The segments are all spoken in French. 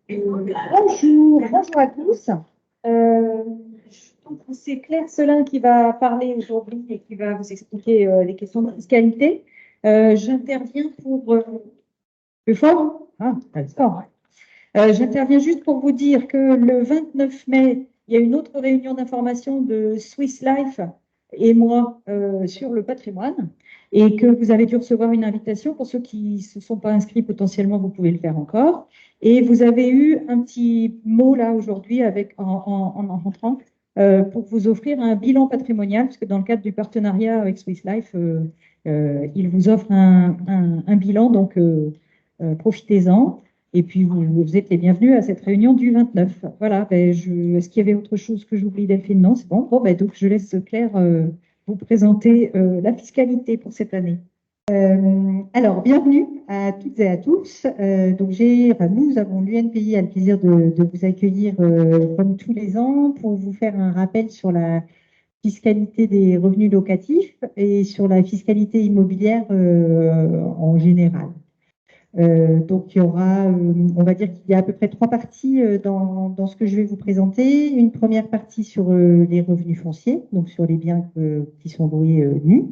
Bonjour à tous. Euh, donc, c'est Claire Selin qui va parler aujourd'hui et qui va vous expliquer les questions de fiscalité. J'interviens pour le fort. Ah, d'accord. J'interviens juste pour vous dire que le 29 mai, il y a une autre réunion d'information de Swiss Life et moi sur le patrimoine et que vous avez dû recevoir une invitation. Pour ceux qui ne se sont pas inscrits, potentiellement, vous pouvez le faire encore. Et vous avez eu un petit mot là aujourd'hui en rentrant pour vous offrir un bilan patrimonial, puisque dans le cadre du partenariat avec Swiss Life, il vous offre un bilan, donc profitez-en. Et puis, vous êtes les bienvenus à cette réunion du 29. Voilà, est-ce qu'il y avait autre chose que j'oublie, Delphine? Non, c'est bon. Bon, donc je laisse Claire vous présenter la fiscalité pour cette année. Alors, bienvenue à toutes et à tous. Nous avons l'UNPI a le plaisir de vous accueillir comme tous les ans pour vous faire un rappel sur la fiscalité des revenus locatifs et sur la fiscalité immobilière en général. Donc, il y aura, on va dire qu'il y a à peu près trois parties dans ce que je vais vous présenter. Une première partie sur les revenus fonciers, donc sur les biens qui sont loués nus.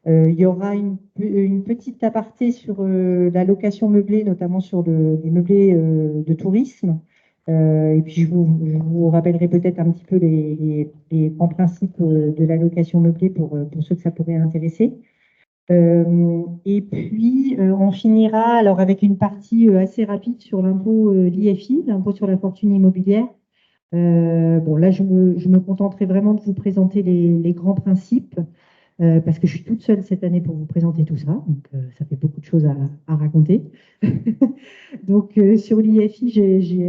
Il y aura une petite aparté sur la location meublée, notamment sur les meublés de tourisme. Et puis, je vous rappellerai peut-être un petit peu les grands principes de la location meublée pour ceux que ça pourrait intéresser. Et puis, on finira alors avec une partie assez rapide sur l'impôt l'IFI, l'impôt sur la fortune immobilière. Bon, là, je me contenterai vraiment de vous présenter les grands principes parce que je suis toute seule cette année pour vous présenter tout ça. Donc, ça fait beaucoup de choses à raconter. Donc, sur l'IFI,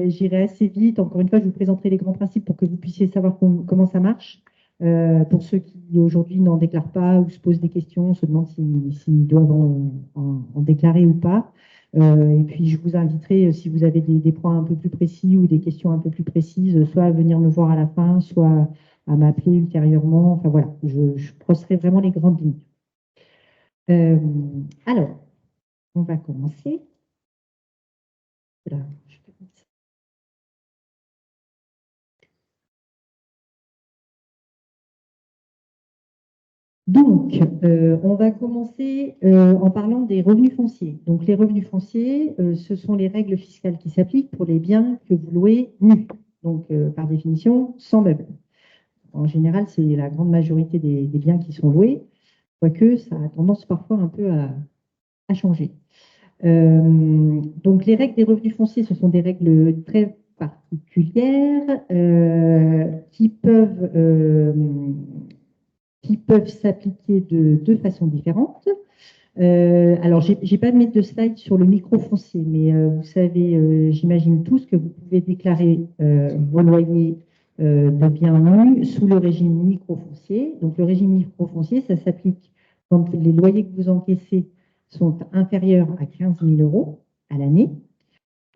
j'irai assez vite. Encore une fois, je vous présenterai les grands principes pour que vous puissiez savoir comment ça marche. Pour ceux qui aujourd'hui n'en déclarent pas ou se posent des questions, se demandent s'ils doivent en déclarer ou pas. Et puis, je vous inviterai, si vous avez des points un peu plus précis ou des questions un peu plus précises, soit à venir me voir à la fin, soit à m'appeler ultérieurement. Enfin voilà, je brosserai vraiment les grandes lignes. Euh, alors, on va commencer. Là, je peux mettre ça. Donc, on va commencer en parlant des revenus fonciers. Donc, les revenus fonciers, ce sont les règles fiscales qui s'appliquent pour les biens que vous louez nus. Donc, par définition, sans meubles. En général, c'est la grande majorité des biens qui sont loués, quoique ça a tendance parfois un peu à changer. Donc, les règles des revenus fonciers, ce sont des règles très particulières qui peuvent s'appliquer de deux façons différentes. Alors, j'ai pas de mettre de slide sur le micro-foncier, mais vous savez, j'imagine tous que vous pouvez déclarer vos loyers de biens nus sous le régime micro-foncier. Donc, le régime micro-foncier, ça s'applique quand les loyers que vous encaissez sont inférieurs à 15 000 euros à l'année.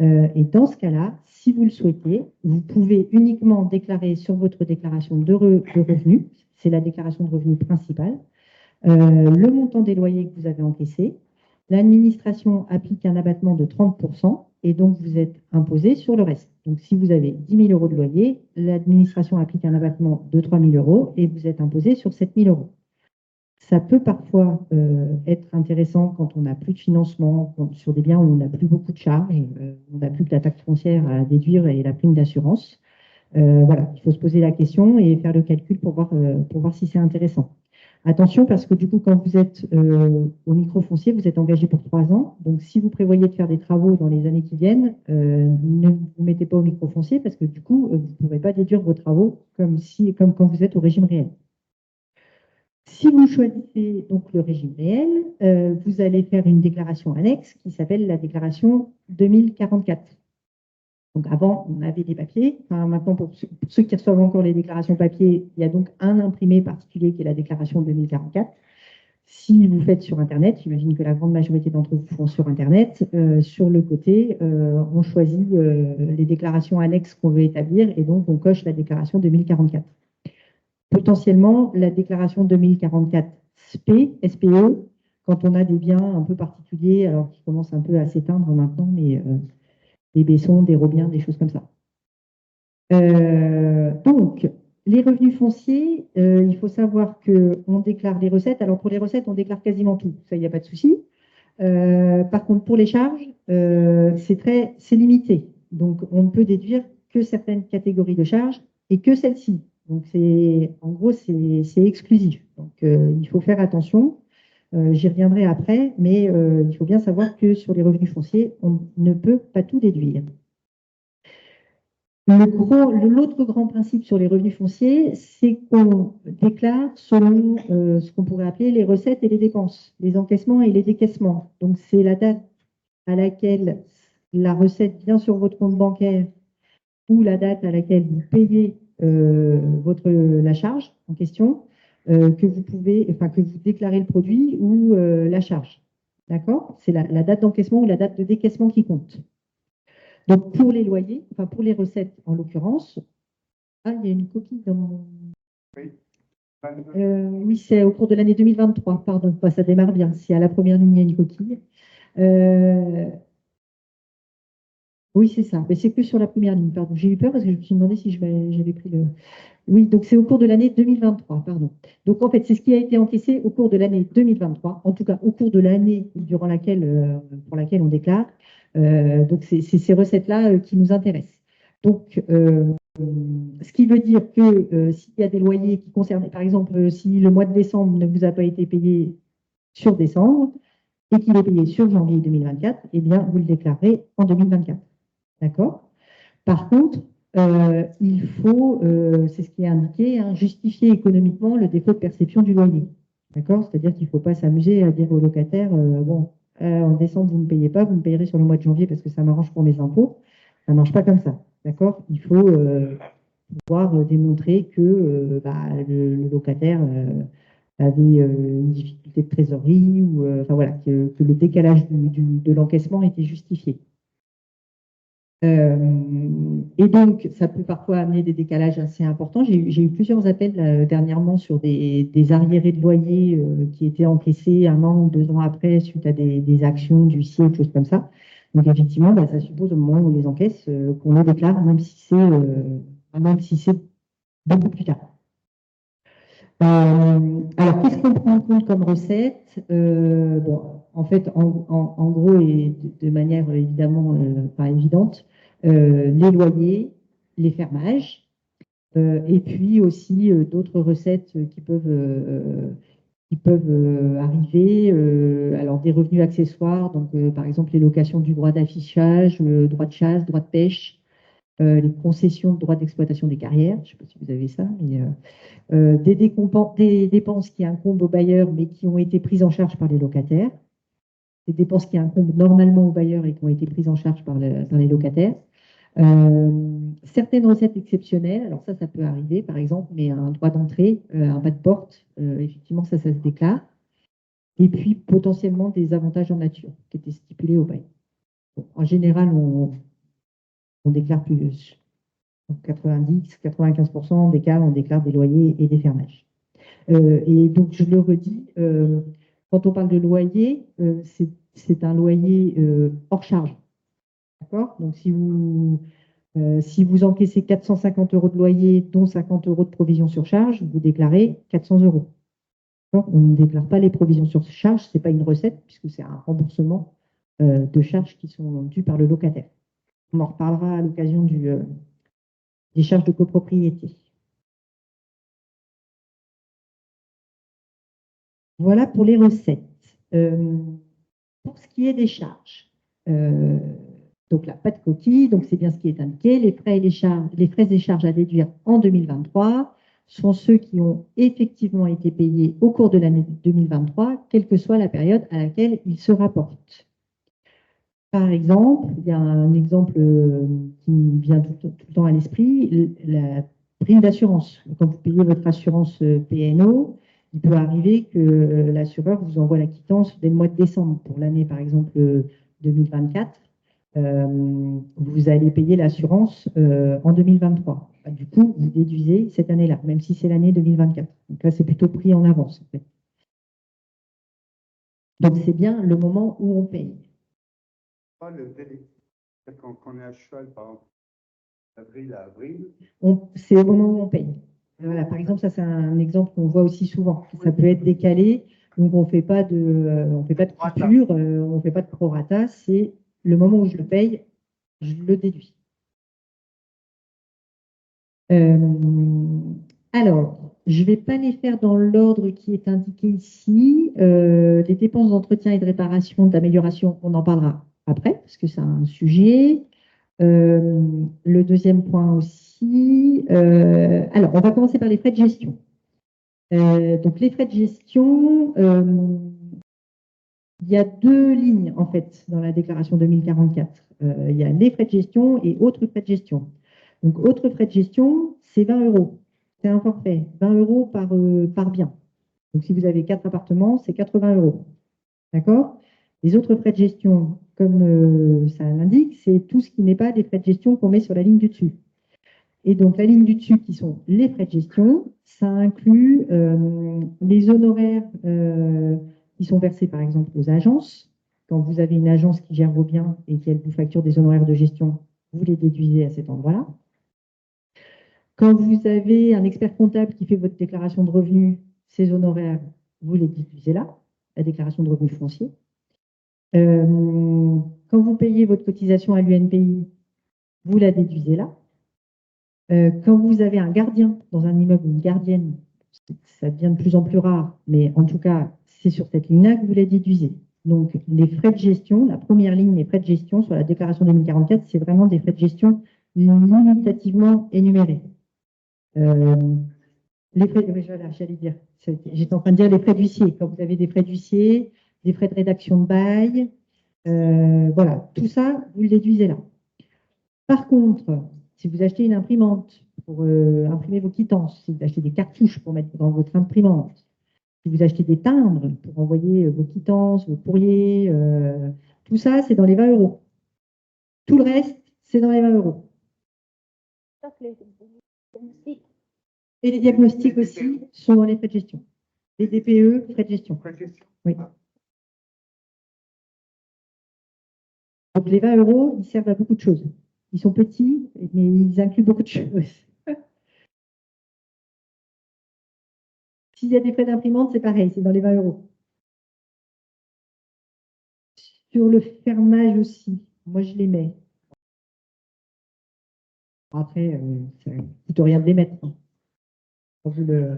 Et dans ce cas-là, si vous le souhaitez, vous pouvez uniquement déclarer sur votre déclaration de revenus, c'est la déclaration de revenus principale, le montant des loyers que vous avez encaissés. L'administration applique un abattement de 30% et donc vous êtes imposé sur le reste. Donc si vous avez 10 000 euros de loyer, l'administration applique un abattement de 3 000 euros et vous êtes imposé sur 7 000 euros. Ça peut parfois être intéressant quand on n'a plus de financement, sur des biens où on n'a plus beaucoup de charges, on n'a plus que la taxe foncière à déduire et la prime d'assurance. Voilà, il faut se poser la question et faire le calcul pour voir si c'est intéressant. Attention, parce que du coup, quand vous êtes au micro-foncier, vous êtes engagé pour 3 ans. Donc, si vous prévoyez de faire des travaux dans les années qui viennent, ne vous mettez pas au micro-foncier parce que du coup, vous ne pourrez pas déduire vos travaux comme quand vous êtes au régime réel. Si vous choisissez donc le régime réel, vous allez faire une déclaration annexe qui s'appelle la déclaration 2044. Donc avant, on avait des papiers. Enfin, maintenant, pour ceux qui reçoivent encore les déclarations papier, il y a donc un imprimé particulier qui est la déclaration 2044. Si vous faites sur Internet, j'imagine que la grande majorité d'entre vous font sur Internet, sur le côté, on choisit les déclarations annexes qu'on veut établir et donc on coche la déclaration 2044. Potentiellement, la déclaration 2044 SPE, quand on a des biens un peu particuliers, alors qui commencent un peu à s'éteindre maintenant, mais des baissons, des robiens, des choses comme ça. Donc, les revenus fonciers, il faut savoir qu'on déclare les recettes. Alors, pour les recettes, on déclare quasiment tout. Ça, il n'y a pas de souci. Par contre, pour les charges, c'est limité. Donc, on ne peut déduire que certaines catégories de charges et que celles-ci. Donc, en gros, c'est exclusif. Donc, il faut faire attention. J'y reviendrai après, mais il faut bien savoir que sur les revenus fonciers, on ne peut pas tout déduire. L'autre grand principe sur les revenus fonciers, c'est qu'on déclare selon ce qu'on pourrait appeler les recettes et les dépenses, les encaissements et les décaissements. Donc, c'est la date à laquelle la recette vient sur votre compte bancaire ou la date à laquelle vous payez la charge en question, que vous déclarez le produit ou la charge. D'accord? C'est la date d'encaissement ou la date de décaissement qui compte. Donc, pour les loyers, enfin pour les recettes en l'occurrence, il y a une coquille dans mon. Oui. Oui, c'est au cours de l'année 2023, pardon. Ça démarre bien. C'est à la première ligne, il y a une coquille. Oui, c'est ça. Mais c'est que sur la première ligne, pardon. J'ai eu peur parce que je me suis demandé si j'avais pris le. Oui, donc c'est au cours de l'année 2023, pardon. Donc en fait, c'est ce qui a été encaissé au cours de l'année 2023, en tout cas au cours de l'année pour laquelle on déclare. Donc c'est ces recettes-là qui nous intéressent. Donc, ce qui veut dire que s'il y a des loyers qui concernent, par exemple, si le mois de décembre ne vous a pas été payé sur décembre et qu'il est payé sur janvier 2024, eh bien, vous le déclarerez en 2024. D'accord? Par contre, il faut, c'est ce qui est indiqué, hein, justifier économiquement le défaut de perception du loyer. D'accord? C'est-à-dire qu'il ne faut pas s'amuser à dire aux locataires, bon, en décembre, vous ne me payez pas, vous me payerez sur le mois de janvier parce que ça m'arrange pour mes impôts. Ça ne marche pas comme ça. D'accord? Il faut pouvoir démontrer que le locataire avait une difficulté de trésorerie ou enfin voilà, que le décalage de l'encaissement était justifié. Et donc, ça peut parfois amener des décalages assez importants. J'ai eu plusieurs appels dernièrement sur des arriérés de loyer qui étaient encaissés 1 an ou 2 ans après suite à des actions d'huissier ou des choses comme ça. Donc, effectivement, ça suppose au moment où on les encaisse qu'on les déclare, même si c'est beaucoup plus tard. Alors, qu'est-ce qu'on prend en compte comme recette? Bon, en fait, en gros, et de manière évidemment pas évidente, les loyers, les fermages, et puis aussi d'autres recettes qui peuvent arriver. Alors, des revenus accessoires, donc par exemple les locations du droit d'affichage, droit de chasse, droit de pêche, les concessions de droit d'exploitation des carrières. Je ne sais pas si vous avez ça, mais des dépenses qui incombent aux bailleurs mais qui ont été prises en charge par les locataires, des dépenses qui incombent normalement aux bailleurs et qui ont été prises en charge par les locataires. Certaines recettes exceptionnelles, alors ça peut arriver par exemple, mais un droit d'entrée, un pas de porte, effectivement ça se déclare. Et puis potentiellement des avantages en nature qui étaient stipulés au bail. Bon, en général, on déclare plus. 90-95% des cas, on déclare des loyers et des fermages. Et donc, je le redis, quand on parle de loyer, c'est un loyer hors charge. D'accord? Donc, si vous encaissez 450 € de loyer, dont 50 € de provision sur charge, vous déclarez 400 €. On ne déclare pas les provisions sur charge, ce n'est pas une recette, puisque c'est un remboursement de charges qui sont dues par le locataire. On en reparlera à l'occasion des charges de copropriété. Voilà pour les recettes. Pour ce qui est des charges, donc là, pas de coquille, donc c'est bien ce qui est indiqué. Les frais et charges à déduire en 2023 sont ceux qui ont effectivement été payés au cours de l'année 2023, quelle que soit la période à laquelle ils se rapportent. Par exemple, il y a un exemple qui me vient tout le temps à l'esprit, la prime d'assurance. Quand vous payez votre assurance PNO, il peut arriver que l'assureur vous envoie la quittance dès le mois de décembre. Pour l'année, par exemple, 2024, vous allez payer l'assurance en 2023. Du coup, vous déduisez cette année-là, même si c'est l'année 2024. Donc là, c'est plutôt pris en avance, en fait. Donc, c'est bien le moment où on paye. Pas le délai. Quand on est à cheval, par exemple, d'avril à avril. C'est au moment où on paye. Voilà, par exemple, ça c'est un exemple qu'on voit aussi souvent. Ça peut être décalé, donc on fait pas de coupure, on fait pas de prorata. C'est le moment où je le paye, je le déduis. Alors, je ne vais pas les faire dans l'ordre qui est indiqué ici. Les dépenses d'entretien et de réparation, d'amélioration, on en parlera après, parce que c'est un sujet. Le deuxième point aussi. Alors, on va commencer par les frais de gestion. Donc, les frais de gestion, il y a deux lignes, en fait, dans la déclaration 2044. Il y a les frais de gestion et autres frais de gestion. Donc, autres frais de gestion, c'est 20 euros. C'est un forfait, 20 euros par bien. Donc, si vous avez 4 appartements, c'est 80 euros. D'accord? Les autres frais de gestion, comme ça l'indique, c'est tout ce qui n'est pas des frais de gestion qu'on met sur la ligne du dessus. Et donc, la ligne du dessus, qui sont les frais de gestion, ça inclut les honoraires qui sont versés, par exemple, aux agences. Quand vous avez une agence qui gère vos biens et qu'elle vous facture des honoraires de gestion, vous les déduisez à cet endroit-là. Quand vous avez un expert comptable qui fait votre déclaration de revenus, ces honoraires, vous les déduisez là, la déclaration de revenus fonciers. Quand vous payez votre cotisation à l'UNPI, vous la déduisez là. Quand vous avez un gardien dans un immeuble, une gardienne, ça devient de plus en plus rare, mais en tout cas, c'est sur cette ligne-là que vous la déduisez. Donc, les frais de gestion, la première ligne, les frais de gestion sur la déclaration 2044, c'est vraiment des frais de gestion limitativement énumérés. Les frais, voilà, j'allais dire, j'étais en train de dire les frais d'huissier. Quand vous avez des frais d'huissier, des frais de rédaction de bail, voilà, tout ça, vous le déduisez là. Par contre, si vous achetez une imprimante pour imprimer vos quittances, si vous achetez des cartouches pour mettre dans votre imprimante, si vous achetez des timbres pour envoyer vos quittances, vos courriers, tout ça, c'est dans les 20 euros. Tout le reste, c'est dans les 20 euros. Et les diagnostics aussi sont dans les frais de gestion. Les DPE, frais de gestion. Oui. Donc les 20 euros, ils servent à beaucoup de choses. Ils sont petits, mais ils incluent beaucoup de choses. S'il y a des frais d'imprimante, c'est pareil, c'est dans les 20 euros. Sur le fermage aussi, moi je les mets. Après, ça ne coûte rien de les mettre. Hein. Vous le...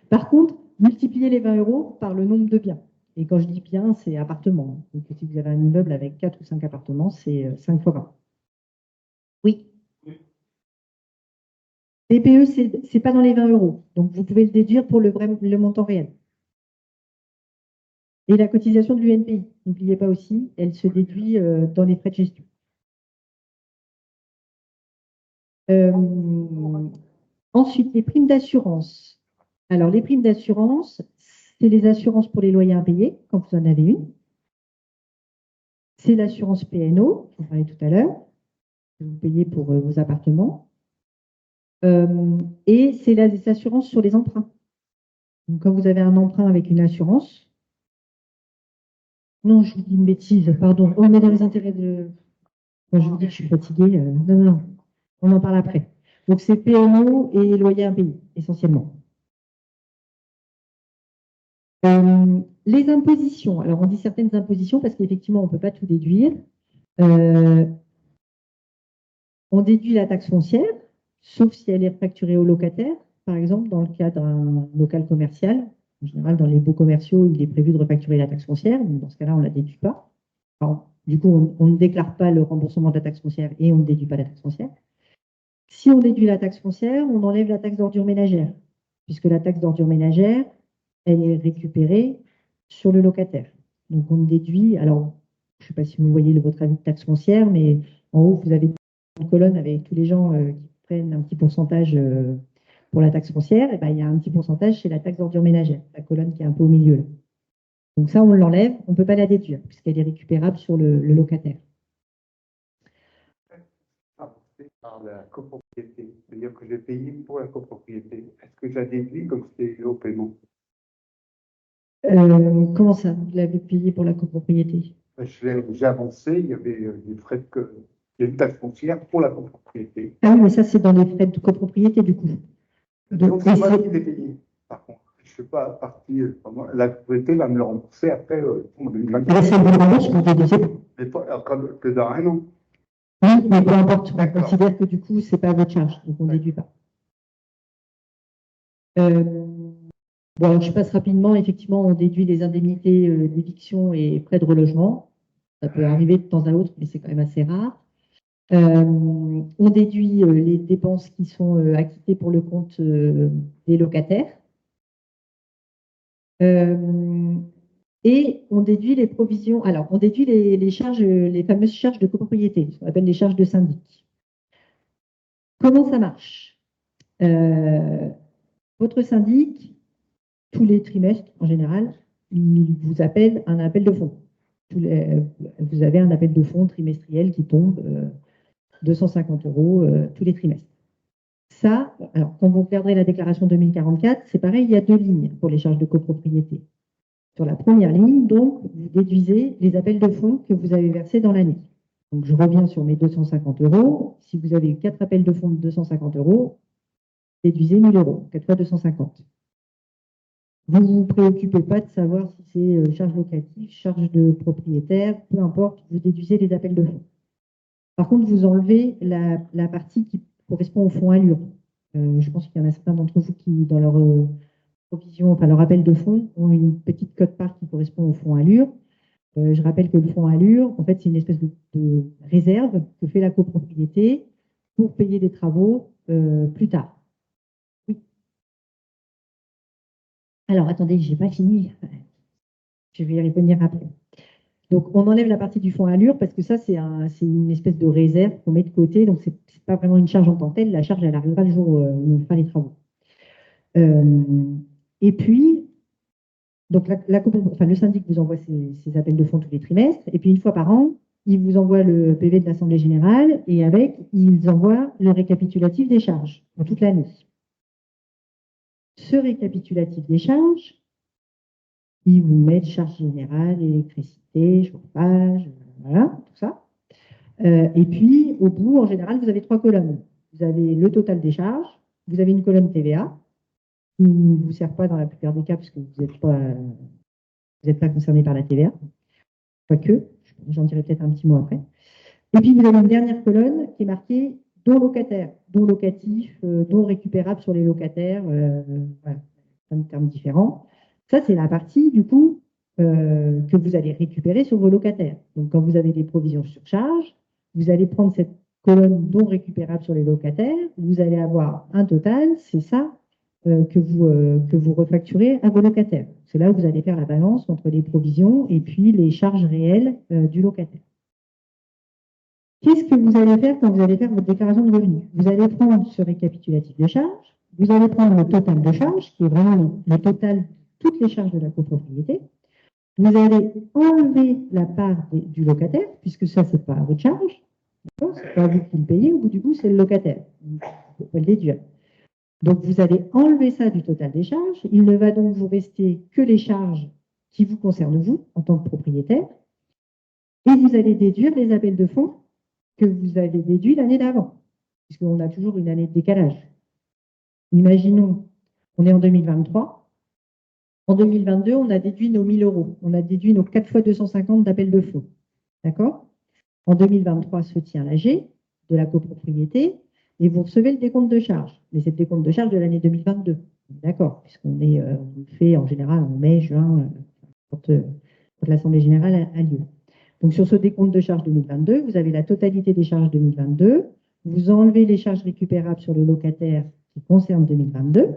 Par contre, multipliez les 20 euros par le nombre de biens. Et quand je dis biens, c'est appartements. Donc, si vous avez un immeuble avec 4 ou 5 appartements, c'est 5 fois 20. Oui. DPE, ce n'est pas dans les 20 euros. Donc, vous pouvez le déduire pour le montant réel. Et la cotisation de l'UNPI, n'oubliez pas aussi, elle se déduit dans les frais de gestion. Ensuite, les primes d'assurance. Alors, les primes d'assurance, c'est les assurances pour les loyers impayés, quand vous en avez une. C'est l'assurance PNO, j'en parlais tout à l'heure, que vous payez pour vos appartements. Et c'est les assurances sur les emprunts. Donc, quand vous avez un emprunt avec une assurance, non, je vous dis une bêtise, pardon, on met dans les intérêts de... Quand je vous dis que je suis fatiguée, non, on en parle après. Donc, c'est PNO et loyer impayé, essentiellement. Les impositions. Alors, on dit certaines impositions parce qu'effectivement, on ne peut pas tout déduire. On déduit la taxe foncière, sauf si elle est facturée au locataire. Par exemple, dans le cas d'un local commercial, en général, dans les baux commerciaux, il est prévu de refacturer la taxe foncière. Donc, dans ce cas-là, on ne la déduit pas. Alors, du coup, on ne déclare pas le remboursement de la taxe foncière et on ne déduit pas la taxe foncière. Si on déduit la taxe foncière, on enlève la taxe d'ordure ménagère, puisque la taxe d'ordure ménagère, elle est récupérée sur le locataire. Donc, on déduit, alors, je ne sais pas si vous voyez votre avis de taxe foncière, mais en haut, vous avez une colonne avec tous les gens qui prennent un petit pourcentage pour la taxe foncière. Et ben, il y a un petit pourcentage chez la taxe d'ordure ménagère, la colonne qui est un peu au milieu. Là. Donc, ça, on l'enlève, on ne peut pas la déduire, puisqu'elle est récupérable sur le locataire. Par la copropriété, c'est-à-dire que j'ai payé pour la copropriété. Est-ce que je la déduis comme c'était au paiement? Comment ça, vous l'avez payé pour la copropriété? J'ai avancé, il y avait des frais il y a une taxe foncière pour la copropriété. Ah oui, mais ça, c'est dans les frais de copropriété, du coup. Donc, c'est moi qui l'ai payé, par contre. Je ne suis pas parti. La copropriété va me le rembourser après en 2024. Ça vous rembourse, vous déduisez. Mais pas que dans un an. Oui, mais peu importe, on considère que du coup, ce n'est pas à votre charge, donc on ne déduit pas. Bon, alors je passe rapidement. Effectivement, on déduit les indemnités d'éviction et frais de relogement. Ça peut arriver de temps à autre, mais c'est quand même assez rare. On déduit les dépenses qui sont acquittées pour le compte des locataires. Et on déduit les provisions. Alors, on déduit les charges, les fameuses charges de copropriété, ce qu'on appelle les charges de syndic. Comment ça marche? Votre syndic, tous les trimestres, en général, il vous appelle un appel de fonds. Vous avez un appel de fonds trimestriel qui tombe 250 € tous les trimestres. Ça, alors, quand vous regarderez la déclaration 2044, c'est pareil, il y a 2 lignes pour les charges de copropriété. Sur la première ligne, donc, vous déduisez les appels de fonds que vous avez versés dans l'année. Donc, je reviens sur mes 250 €. Si vous avez eu 4 appels de fonds de 250 €, déduisez 1 000 €, 4 fois 250. Vous ne vous préoccupez pas de savoir si c'est charge locative, charge de propriétaire, peu importe, vous déduisez les appels de fonds. Par contre, vous enlevez la partie qui correspond au fonds Allure. Je pense qu'il y en a certains d'entre vous qui, dans leur provision, enfin leur appel de fonds, ont une petite quote-part qui correspond au fonds Allure. Je rappelle que le fonds Allure, en fait, c'est une espèce de réserve que fait la copropriété pour payer des travaux plus tard. Oui. Alors, attendez, je n'ai pas fini. Je vais y revenir après. Donc, on enlève la partie du fonds Allure parce que ça, c'est une espèce de réserve qu'on met de côté. Donc, ce n'est pas vraiment une charge en tant que telle. La charge, elle arrivera le jour où on fera les travaux. Et puis, donc le syndic vous envoie ses appels de fonds tous les trimestres. Et puis, une fois par an, il vous envoie le PV de l'Assemblée générale et avec, ils envoient le récapitulatif des charges pour toute l'année. Ce récapitulatif des charges, ils vous mettent charges générales, électricité, chauffage, voilà, tout ça. Et puis, au bout, en général, vous avez 3 colonnes. Vous avez le total des charges, vous avez une colonne TVA, qui ne vous sert pas dans la plupart des cas, parce que vous n'êtes pas concerné par la TVA. Quoique, j'en dirai peut-être un petit mot après. Et puis, vous avez une dernière colonne qui est marquée don locataire, don locatif, don récupérable sur les locataires, voilà, plein de termes différents. Ça, c'est la partie, du coup, que vous allez récupérer sur vos locataires. Donc, quand vous avez des provisions sur charge, vous allez prendre cette colonne don récupérable sur les locataires, vous allez avoir un total, c'est ça, que vous refacturez à vos locataires. C'est là où vous allez faire la balance entre les provisions et puis les charges réelles du locataire. Qu'est-ce que vous allez faire quand vous allez faire votre déclaration de revenus? Vous allez prendre ce récapitulatif de charges, vous allez prendre le total de charges, qui est vraiment le total de toutes les charges de la copropriété. Vous allez enlever la part du locataire, puisque ça, ce n'est pas à votre charge. Ce n'est pas vous qui le payez, au bout du bout, c'est le locataire. Vous pouvez le déduire. Donc, vous allez enlever ça du total des charges. Il ne va donc vous rester que les charges qui vous concernent, vous, en tant que propriétaire. Et vous allez déduire les appels de fonds que vous avez déduits l'année d'avant, puisqu'on a toujours une année de décalage. Imaginons, on est en 2023. En 2022, on a déduit nos 1 000 €. On a déduit nos 4 fois 250 d'appels de fonds. D'accord? En 2023 se tient l'AG de la copropriété et vous recevez le décompte de charge. Mais c'est le décompte de charge de l'année 2022. D'accord? Puisqu'on on le fait en général en mai, juin, quand l'Assemblée générale a lieu. Donc, sur ce décompte de charges 2022, vous avez la totalité des charges 2022. Vous enlevez les charges récupérables sur le locataire qui concernent 2022.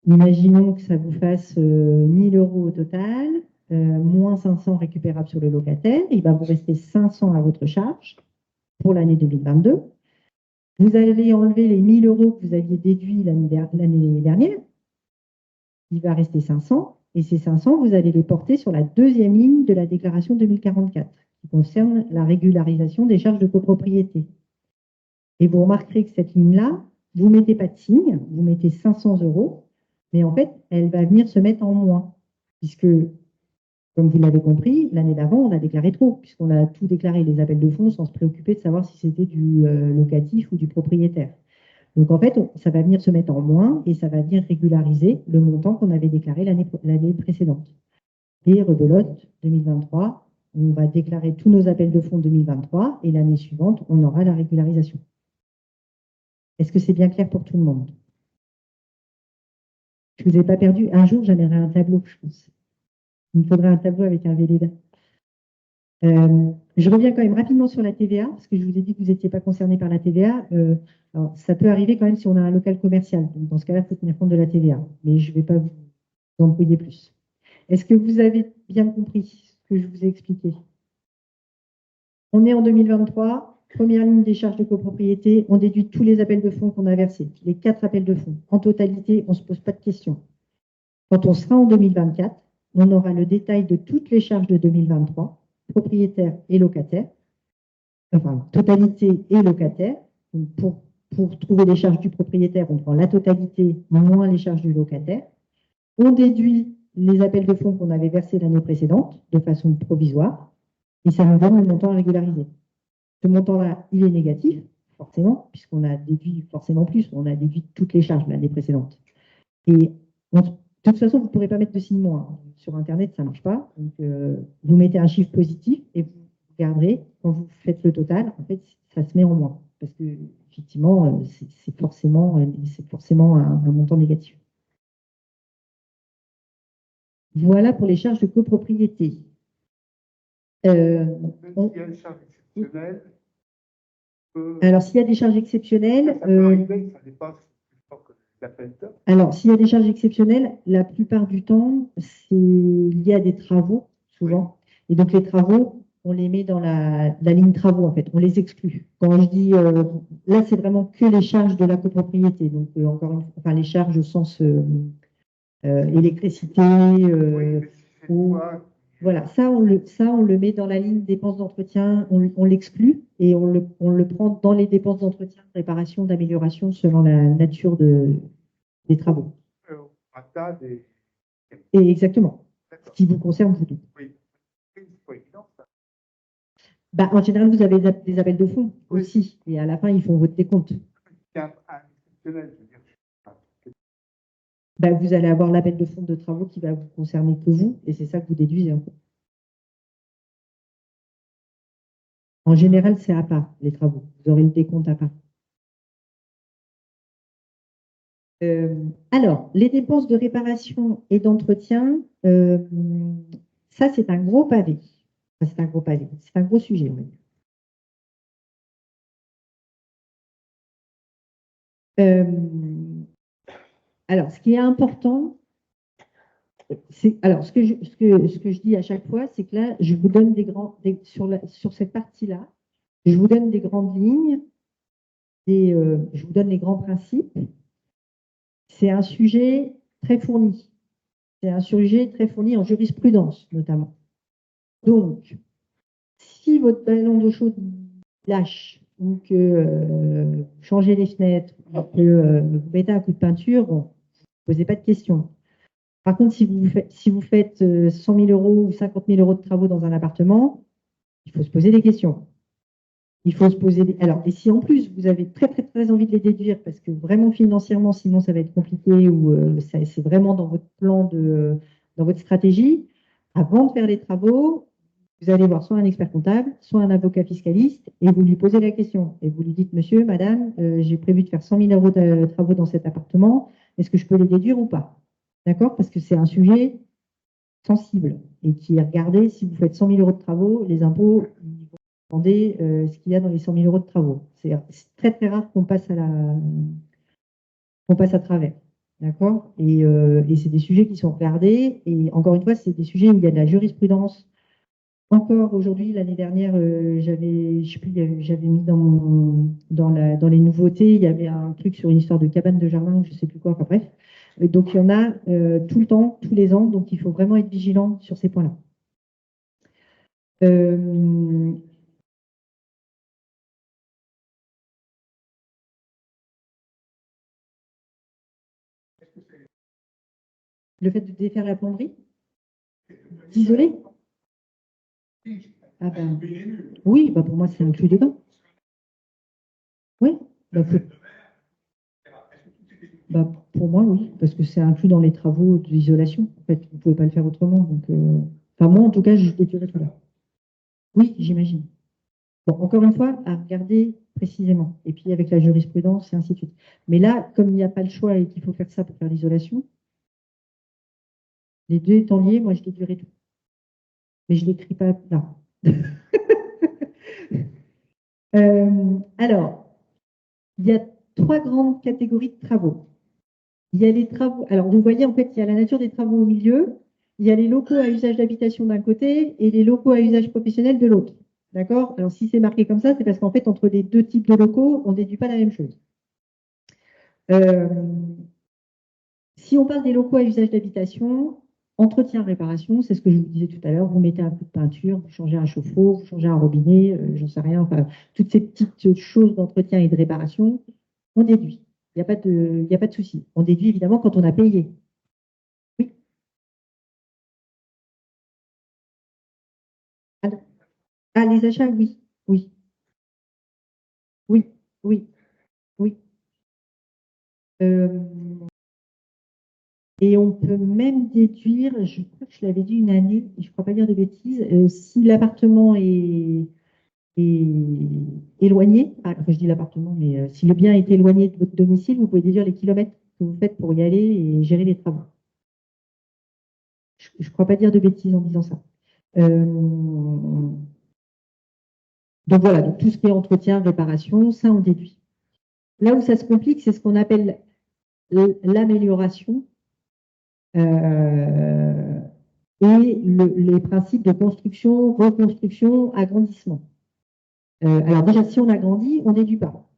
Imaginons que ça vous fasse 1 000 € au total, moins 500 récupérables sur le locataire. Il va vous rester 500 à votre charge pour l'année 2022. Vous allez enlever les 1 000 € que vous aviez déduits l'année dernière. Il va rester 500. Et ces 500, vous allez les porter sur la deuxième ligne de la déclaration 2044, qui concerne la régularisation des charges de copropriété. Et vous remarquerez que cette ligne-là, vous ne mettez pas de signe, vous mettez 500 €, mais en fait, elle va venir se mettre en moins, puisque Comme vous l'avez compris, l'année d'avant, on a déclaré trop, puisqu'on a tout déclaré, les appels de fonds, sans se préoccuper de savoir si c'était du locatif ou du propriétaire. Donc en fait, ça va venir se mettre en moins et ça va venir régulariser le montant qu'on avait déclaré l'année précédente. Et rebelote 2023, on va déclarer tous nos appels de fonds 2023 et l'année suivante, on aura la régularisation. Est-ce que c'est bien clair pour tout le monde? Je ne vous ai pas perdu. Un jour, j'amènerai un tableau, je pense. Il me faudra un tableau avec un Véleda. Je reviens quand même rapidement sur la TVA, parce que je vous ai dit que vous n'étiez pas concerné par la TVA. Alors, ça peut arriver quand même si on a un local commercial. Donc, dans ce cas-là, il faut tenir compte de la TVA. Mais je ne vais pas vous embrouiller plus. Est-ce que vous avez bien compris ce que je vous ai expliqué? On est en 2023, première ligne des charges de copropriété, on déduit tous les appels de fonds qu'on a versés, les 4 appels de fonds. En totalité, on ne se pose pas de questions. Quand on sera en 2024, on aura le détail de toutes les charges de 2023, propriétaires et locataires, enfin, totalité et locataire. Donc, pour trouver les charges du propriétaire, on prend la totalité moins les charges du locataire. On déduit les appels de fonds qu'on avait versés l'année précédente de façon provisoire et ça nous donne le montant à régulariser. Ce montant-là, il est négatif, forcément, puisqu'on a déduit forcément plus, on a déduit toutes les charges l'année précédente. Et de toute façon, vous ne pourrez pas mettre de signe moins. Sur Internet, ça ne marche pas. Donc, vous mettez un chiffre positif et vous garderez, quand vous faites le total, en fait, ça se met en moins. Parce que, effectivement, c'est forcément un montant négatif. Voilà pour les charges de copropriété. Même s'il y a une charge exceptionnelle, Alors, s'il y a des charges exceptionnelles, ça peut arriver que ça dépasse plus fort que l'appel d'offres. alors, s'il y a des charges exceptionnelles, la plupart du temps, c'est lié à des travaux, souvent. Et donc, les travaux, on les met dans la ligne travaux, en fait. On les exclut. Quand je dis, là, c'est vraiment que les charges de la copropriété. Donc, encore une fois, enfin, les charges au sens électricité, eau. Voilà, ça, on le met dans la ligne dépenses d'entretien, on l'exclut et on le prend dans les dépenses d'entretien, de réparation, d'amélioration selon la nature des travaux. Et exactement. Ce qui vous concerne, vous deux. Oui. C'est pas évident, ça. Bah, en général, vous avez des appels de fonds aussi. Et à la fin, ils font votre décompte. C'est un exceptionnel, je veux dire. Bah, vous allez avoir l'appel de fonds de travaux qui va vous concerner que vous. Et c'est ça que vous déduisez. En général, c'est à part, les travaux. Vous aurez le décompte à part. Alors, les dépenses de réparation et d'entretien, ça, c'est un gros pavé. Enfin, c'est un gros pavé. C'est un gros sujet, on va dire. Alors, ce qui est important, alors ce que je dis à chaque fois, c'est que là, je vous donne sur cette partie-là, je vous donne des grandes lignes, je vous donne les grands principes. C'est un sujet très fourni. C'est un sujet très fourni en jurisprudence, notamment. Donc, si votre ballon d'eau chaude lâche, ou que vous changez les fenêtres, ou que vous mettez un coup de peinture, bon, ne posez pas de questions. Par contre, si vous faites 100 000 euros ou 50 000 euros de travaux dans un appartement, il faut se poser des questions. Il faut se poser des... Alors, et si en plus vous avez très, très, très envie de les déduire, parce que vraiment financièrement, sinon ça va être compliqué, ou c'est vraiment dans votre plan, dans votre stratégie, avant de faire les travaux, vous allez voir soit un expert comptable, soit un avocat fiscaliste, et vous lui posez la question. Et vous lui dites, monsieur, madame, j'ai prévu de faire 100 000 euros de travaux dans cet appartement, est-ce que je peux les déduire ou pas? D'accord? Parce que c'est un sujet sensible et qui est regardé, si vous faites 100 000 euros de travaux, les impôts, ils vont demander ce qu'il y a dans les 100 000 euros de travaux. C'est très très rare qu'on passe à travers. D'accord? Et c'est des sujets qui sont regardés. Et encore une fois, c'est des sujets où il y a de la jurisprudence. Encore aujourd'hui, l'année dernière, j'avais, je sais plus, j'avais mis dans les nouveautés, il y avait un truc sur une histoire de cabane de jardin, je ne sais plus quoi, enfin bref. Donc il y en a tout le temps, tous les ans, donc il faut vraiment être vigilant sur ces points-là. Le fait de défaire la plomberie? D'isoler? Ah ben, oui, bah pour moi, c'est inclus dedans. Oui, bah, bah, pour moi, oui, parce que c'est inclus dans les travaux d'isolation. En fait, vous ne pouvez pas le faire autrement. Donc, enfin, moi, en tout cas, je déduirais tout là. Oui, j'imagine. Bon, encore une fois, à regarder précisément. Et puis avec la jurisprudence et ainsi de suite. Mais là, comme il n'y a pas le choix et qu'il faut faire ça pour faire l'isolation, les deux étant liés, moi, je déduirais tout. Mais je ne l'écris pas là. Alors, il y a trois grandes catégories de travaux. Il y a les travaux. Alors, vous voyez, en fait, il y a la nature des travaux au milieu. Il y a les locaux à usage d'habitation d'un côté et les locaux à usage professionnel de l'autre. D'accord? Alors, si c'est marqué comme ça, c'est parce qu'en fait, entre les deux types de locaux, on ne déduit pas la même chose. Euh, si on parle des locaux à usage d'habitation, entretien, réparation, c'est ce que je vous disais tout à l'heure. Vous mettez un coup de peinture, vous changez un chauffe-eau, vous changez un robinet, j'en sais rien. Enfin, toutes ces petites choses d'entretien et de réparation, on déduit. Il n'y a pas de souci. On déduit évidemment quand on a payé. Oui. Ah, les achats, oui. Oui. Oui. Oui. Oui. Euh, et on peut même déduire, je crois que je l'avais dit une année, je ne crois pas dire de bêtises, si l'appartement est éloigné, enfin, je dis l'appartement, mais si le bien est éloigné de votre domicile, vous pouvez déduire les kilomètres que vous faites pour y aller et gérer les travaux. Je ne crois pas dire de bêtises en disant ça. Donc voilà, donc tout ce qui est entretien, réparation, ça on déduit. Là où ça se complique, c'est ce qu'on appelle l'amélioration et les principes de construction, reconstruction, agrandissement. Alors déjà, si on agrandit, on déduit pas.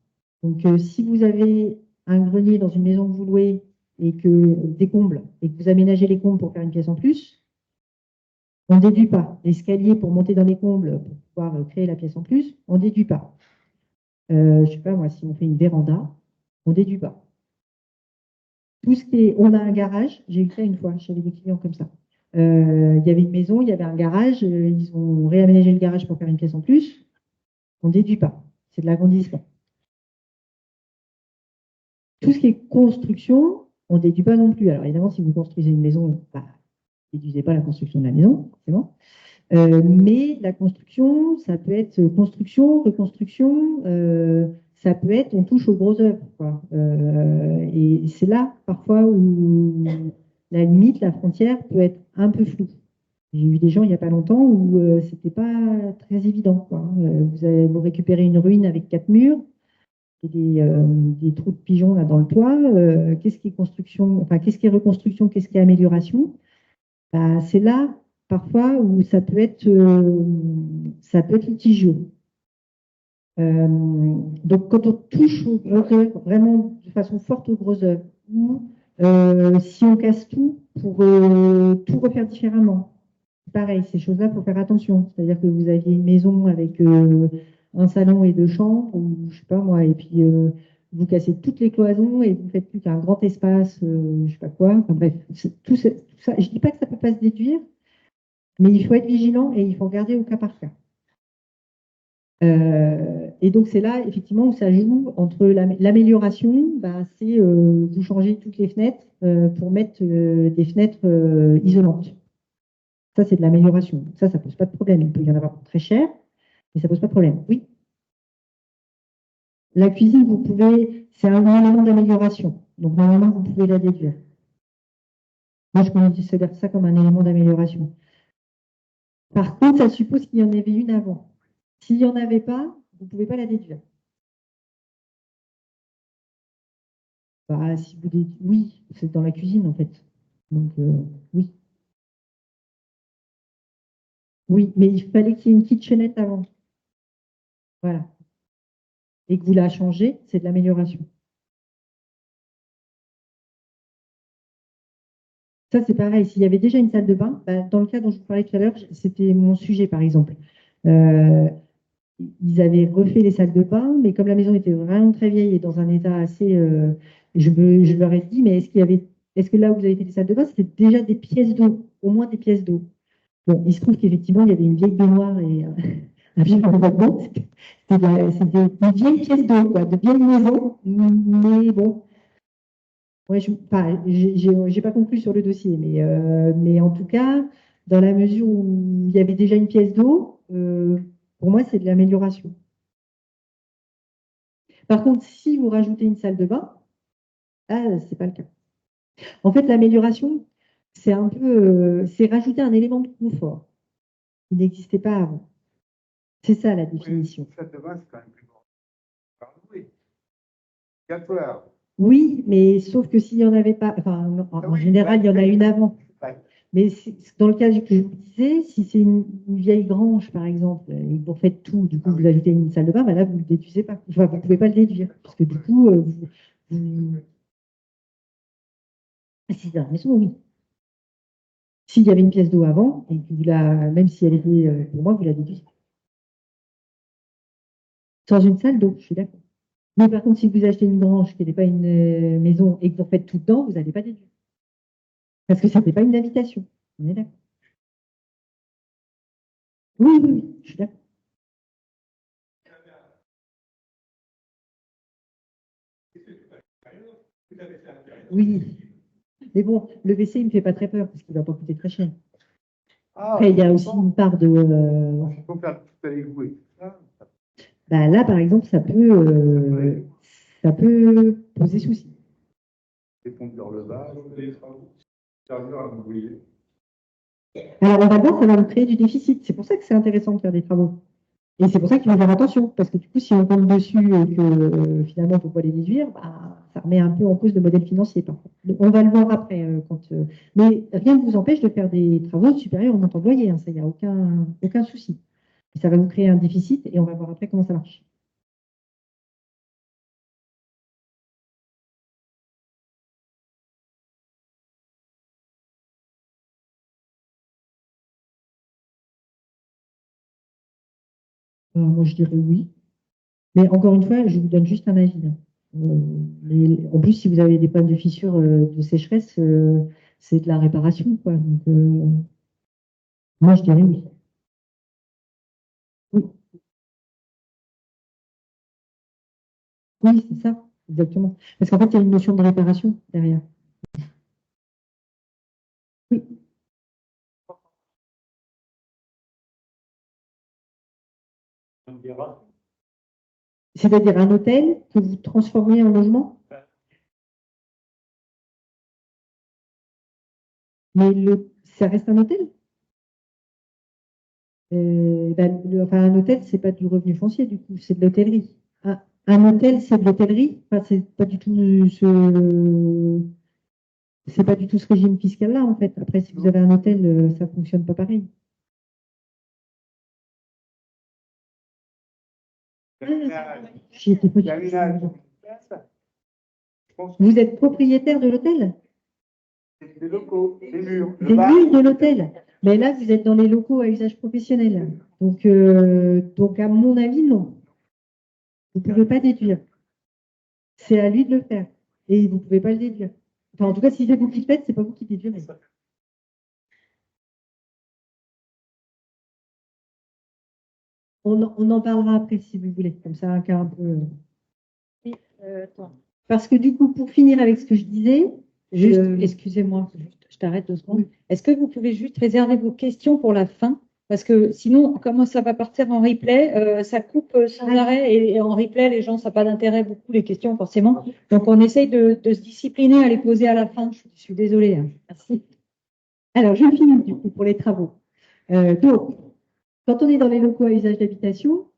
Donc si vous avez un grenier dans une maison que vous louez et que des combles et que vous aménagez les combles pour faire une pièce en plus, on ne déduit pas. L'escalier pour monter dans les combles pour pouvoir créer la pièce en plus, on ne déduit pas. Je ne sais pas moi, si on fait une véranda, on ne déduit pas. Tout ce qui est, on a un garage, j'ai eu ça une fois, j'avais des clients comme ça. Il y avait une maison, il y avait un garage, ils ont réaménagé le garage pour faire une pièce en plus, on ne déduit pas. C'est de l'agrandissement. Tout ce qui est construction, on ne déduit pas non plus. Alors évidemment, si vous construisez une maison, bah, ne déduisez pas la construction de la maison, forcément. Mais la construction, ça peut être construction, reconstruction, ça peut être, on touche aux gros œuvres, quoi. Et c'est là, parfois, où la limite, la frontière peut être un peu floue. J'ai eu des gens il n'y a pas longtemps où c'était pas très évident, quoi. Vous récupérez une ruine avec 4 murs et des trous de pigeons là dans le toit. Qu'est-ce qui est construction, enfin, qu'est-ce qui est reconstruction, qu'est-ce qui est amélioration? Bah, c'est là parfois où ça peut être litigieux. Donc, quand on touche aux gros œuvres, vraiment de façon forte aux gros œuvres, ou si on casse tout pour tout refaire différemment, pareil, ces choses-là, il faut faire attention. C'est-à-dire que vous aviez une maison avec un salon et 2 chambres, ou je sais pas moi, et puis vous cassez toutes les cloisons et vous faites plus qu'un grand espace, je sais pas quoi. Enfin, bref, tout ça. Je dis pas que ça peut pas se déduire, mais il faut être vigilant et il faut regarder au cas par cas. Et donc, c'est là, effectivement, où ça joue entre l'amélioration, bah, c'est vous changez toutes les fenêtres pour mettre des fenêtres isolantes. Ça, c'est de l'amélioration. Ça pose pas de problème. Il peut y en avoir très cher, mais ça pose pas de problème. Oui. La cuisine, vous pouvez, c'est un élément d'amélioration. Donc, normalement, vous pouvez la déduire. Moi, je considère ça comme un élément d'amélioration. Par contre, ça suppose qu'il y en avait une avant. S'il n'y en avait pas, vous ne pouvez pas la déduire. Bah, si vous dites oui, c'est dans la cuisine en fait. Donc oui. Oui, mais il fallait qu'il y ait une kitchenette avant. Voilà. Et que vous la changez, c'est de l'amélioration. Ça, c'est pareil. S'il y avait déjà une salle de bain, bah, dans le cas dont je vous parlais tout à l'heure, c'était mon sujet, par exemple. Euh, Ils avaient refait les salles de bain, mais comme la maison était vraiment très vieille et dans un état assez. Je leur ai dit, mais est-ce que là où vous avez fait les salles de bain, c'était déjà des pièces d'eau, au moins des pièces d'eau? Bon, il se trouve qu'effectivement, il y avait une vieille baignoire et un vieux lavabo. C'était une vieille pièce de vieille maison. Mais bon, ouais, enfin, j'ai pas conclu sur le dossier, mais en tout cas, dans la mesure où il y avait déjà une pièce d'eau, pour moi, c'est de l'amélioration. Par contre, si vous rajoutez une salle de bain, là, c'est pas le cas. En fait, l'amélioration, c'est un peu, c'est rajouter un élément de confort qui n'existait pas avant. C'est ça la définition. Oui, salle de bain, c'est quand même plus grand. Oui. 4 heures. Oui, mais sauf que s'il n'y en avait pas, enfin, en général, il y en a une avant. Mais dans le cas que je vous disais, si c'est une vieille grange, par exemple, et que vous faites tout, du coup, vous ajoutez une salle de bain, ben là, vous ne le déduisez pas. Enfin, vous ne pouvez pas le déduire. Parce que du coup, Ah, si c'est dans la maison, oui. S'il y avait une pièce d'eau avant, et que même si elle était pour moi, vous la déduisez. Sans une salle d'eau, je suis d'accord. Mais par contre, si vous achetez une grange qui n'est pas une maison et que vous faites tout dedans, vous n'allez pas déduire. Parce que ça n'est pas une habitation. On est d'accord. Oui, oui, oui, je suis d'accord. Oui. Mais bon, le WC, il ne me fait pas très peur parce qu'il ne va pas coûter très cher. Après, il y a aussi une part de. Il faut faire tout à l'égout et tout ça. Bah, là, par exemple, ça peut poser souci. Les pompes dans le bas. Alors, on va voir, ça va vous créer du déficit. C'est pour ça que c'est intéressant de faire des travaux. Et c'est pour ça qu'il faut faire attention, parce que du coup, si on tombe dessus et que finalement, on ne peut pas les déduire, bah, ça remet un peu en cause le modèle financier. Par contre. Donc, on va le voir après. Mais rien ne vous empêche de faire des travaux supérieurs au montant de loyer. Hein, ça, il n'y a aucun souci. Et ça va vous créer un déficit et on va voir après comment ça marche. Moi, je dirais oui. Mais encore une fois, je vous donne juste un avis. Hein. En plus, si vous avez des problèmes de fissures, de sécheresse, c'est de la réparation, quoi. Donc, moi, je dirais oui. Oui, oui, c'est ça, exactement. Parce qu'en fait, il y a une notion de réparation derrière. Oui. C'est-à-dire un hôtel que vous transformez en logement, mais ça reste un hôtel. Enfin, un hôtel, c'est pas du revenu foncier, du coup, c'est de l'hôtellerie. Un hôtel, c'est de l'hôtellerie. Enfin, c'est pas du tout ce régime fiscal-là, en fait. Après, si vous avez un hôtel, ça fonctionne pas pareil. J'y étais pas du tout. Vous êtes propriétaire de l'hôtel? Des locaux, des murs. Des murs de l'hôtel. Mais là, vous êtes dans les locaux à usage professionnel. Donc à mon avis, non. Vous ne pouvez pas déduire. C'est à lui de le faire. Et vous ne pouvez pas le déduire. Enfin, en tout cas, si c'est vous qui le faites, c'est pas vous qui déduirez. On en parlera après si vous voulez. Comme ça, un cas un peu. Oui, attends. Parce que du coup, pour finir avec ce que je disais, Juste, excusez-moi, je t'arrête 2 secondes. Oui. Est-ce que vous pouvez juste réserver vos questions pour la fin? Parce que sinon, comment ça va partir en replay, ça coupe sans arrêt et en replay, les gens, ça n'a pas d'intérêt beaucoup, les questions, forcément. Donc, on essaye de se discipliner à les poser à la fin. Je suis désolée. Hein. Merci. Alors, je finis du coup pour les travaux. Donc, quand on est dans les locaux à usage d'habitation,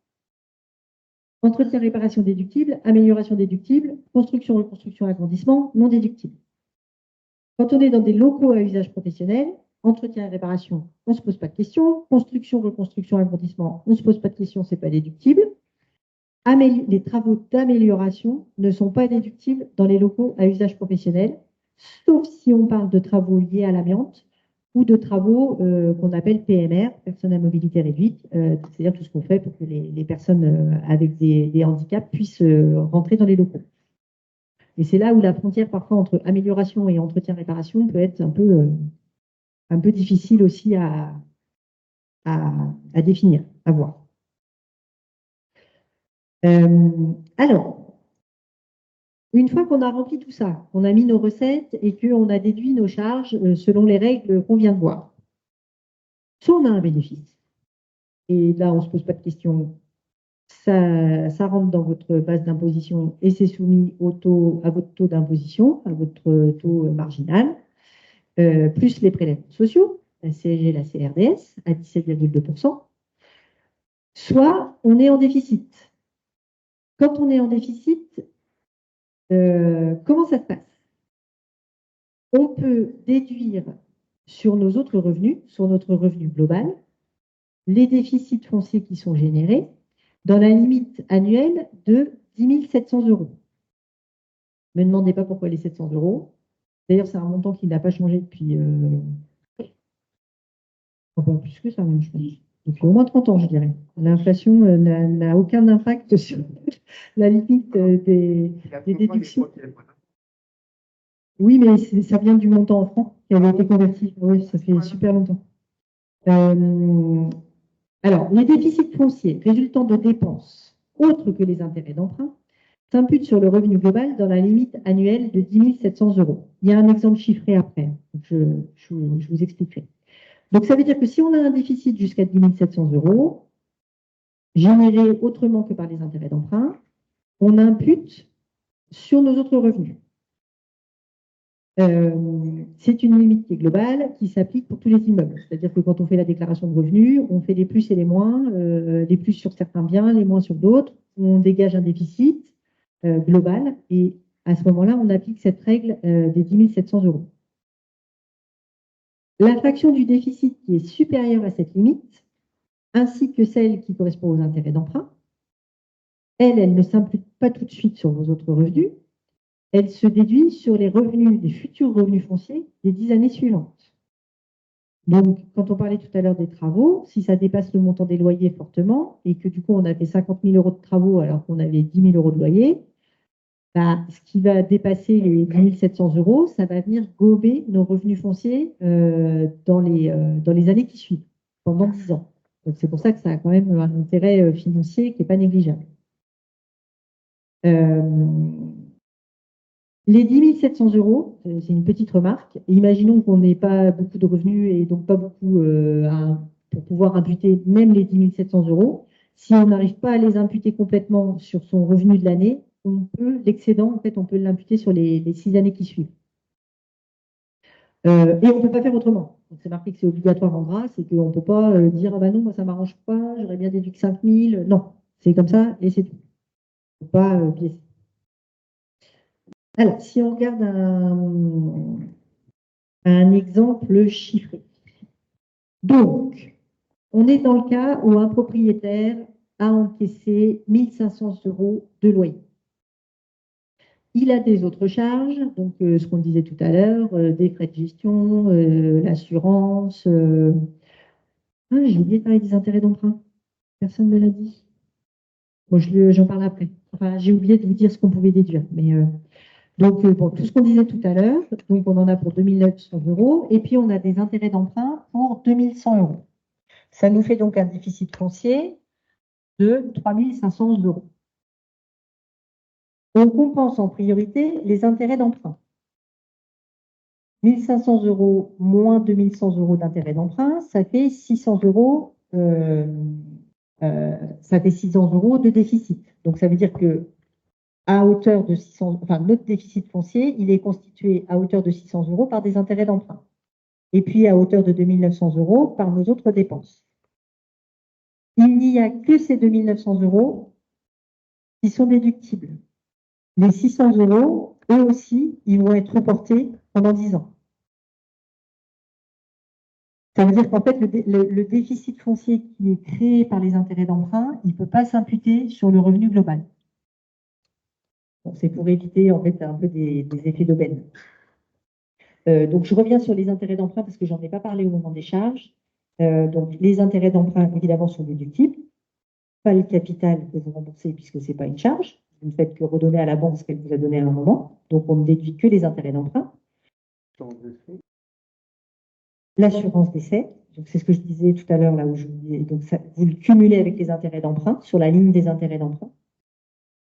entretien, réparation déductible, amélioration déductible, construction, reconstruction, agrandissement, non déductible. Quand on est dans des locaux à usage professionnel, entretien et réparation, on ne se pose pas de questions. Construction, reconstruction, agrandissement, on ne se pose pas de questions, ce n'est pas déductible. Les travaux d'amélioration ne sont pas déductibles dans les locaux à usage professionnel, sauf si on parle de travaux liés à l'amiante ou de travaux qu'on appelle PMR, personnes à mobilité réduite, c'est-à-dire tout ce qu'on fait pour que les personnes avec des handicaps puissent rentrer dans les locaux. Et c'est là où la frontière parfois entre amélioration et entretien-réparation peut être un peu difficile aussi à à définir, à voir. Alors, une fois qu'on a rempli tout ça, qu'on a mis nos recettes et qu'on a déduit nos charges selon les règles qu'on vient de voir, soit on a un bénéfice, et là on ne se pose pas de questions, ça rentre dans votre base d'imposition et c'est soumis à votre taux d'imposition, à votre taux marginal, plus les prélèvements sociaux, la CSG, la CRDS, à 17,2%, soit on est en déficit. Quand on est en déficit, comment ça se passe? On peut déduire sur nos autres revenus, sur notre revenu global, les déficits fonciers qui sont générés dans la limite annuelle de 10 700 €. Ne me demandez pas pourquoi les 700 €. D'ailleurs, c'est un montant qui n'a pas changé depuis enfin, plus que ça, même, je pense. Depuis au moins 30 ans, je dirais. L'inflation n'a aucun impact sur la limite des déductions. Oui, mais ça vient du montant en francs qui avait été converti. Oui, ça fait super longtemps. Alors, les déficits fonciers résultant de dépenses autres que les intérêts d'emprunt s'imputent sur le revenu global dans la limite annuelle de 10 700 €. Il y a un exemple chiffré après, je vous expliquerai. Donc, ça veut dire que si on a un déficit jusqu'à 10 700 € généré autrement que par les intérêts d'emprunt, on impute sur nos autres revenus. C'est une limite qui est globale, qui s'applique pour tous les immeubles. C'est-à-dire que quand on fait la déclaration de revenus, on fait les plus et les moins, les plus sur certains biens, les moins sur d'autres. On dégage un déficit global et à ce moment-là, on applique cette règle des 10 700 €. La fraction du déficit qui est supérieure à cette limite, ainsi que celle qui correspond aux intérêts d'emprunt, elle ne s'impute pas tout de suite sur vos autres revenus, elle se déduit sur les revenus, les futurs revenus fonciers des 10 années suivantes. Donc, quand on parlait tout à l'heure des travaux, si ça dépasse le montant des loyers fortement et que du coup on a fait 50 000 € de travaux alors qu'on avait 10 000 € de loyer, bah, ce qui va dépasser les 10 700 €, ça va venir gober nos revenus fonciers dans les années qui suivent, pendant 10 ans. Donc, c'est pour ça que ça a quand même un intérêt financier qui n'est pas négligeable. Les 10 700 €, c'est une petite remarque. Imaginons qu'on n'ait pas beaucoup de revenus et donc pas beaucoup pour pouvoir imputer même les 10 700 €. Si on n'arrive pas à les imputer complètement sur son revenu de l'année, l'excédent, en fait, on peut l'imputer sur les 6 années qui suivent. Et on ne peut pas faire autrement. C'est marqué que c'est obligatoire en gras, c'est qu'on ne peut pas dire ah ben non, moi ça ne m'arrange pas, j'aurais bien déduit que 5 000. Non, c'est comme ça et c'est tout. Il ne faut pas biaiser. Alors, si on regarde un exemple chiffré. Donc, on est dans le cas où un propriétaire a encaissé 1 500 € de loyer. Il a des autres charges, donc ce qu'on disait tout à l'heure, des frais de gestion, l'assurance. Ah, j'ai oublié de parler des intérêts d'emprunt. Personne ne me l'a dit. Bon, j'en parle après. Enfin, j'ai oublié de vous dire ce qu'on pouvait déduire. Mais, donc, bon, tout ce qu'on disait tout à l'heure, donc on en a pour 2 900 € et puis on a des intérêts d'emprunt pour 2 100 €. Ça nous fait donc un déficit foncier de 3 500 €. On compense en priorité les intérêts d'emprunt. 1 500 € moins 2 100 € d'intérêts d'emprunt, ça fait 600 €. Ça fait 600 € de déficit. Donc ça veut dire que à hauteur de 600, enfin notre déficit foncier, il est constitué à hauteur de 600 € par des intérêts d'emprunt. Et puis à hauteur de 2 900 € par nos autres dépenses. Il n'y a que ces 2 900 € qui sont déductibles. Les 600 €, eux aussi, ils vont être reportés pendant 10 ans. Ça veut dire qu'en fait, le déficit foncier qui est créé par les intérêts d'emprunt, il ne peut pas s'imputer sur le revenu global. Bon, c'est pour éviter en fait un peu des effets d'aubaine. Donc, je reviens sur les intérêts d'emprunt parce que je n'en ai pas parlé au moment des charges. Donc, les intérêts d'emprunt, évidemment, sont déductibles. Pas le capital que vous remboursez puisque ce n'est pas une charge. Vous ne faites que redonner à la banque ce qu'elle vous a donné à un moment. Donc, on ne déduit que les intérêts d'emprunt. L'assurance d'essai, donc c'est ce que je disais tout à l'heure, là où je vous dis, donc ça, vous le cumulez avec les intérêts d'emprunt, sur la ligne des intérêts d'emprunt.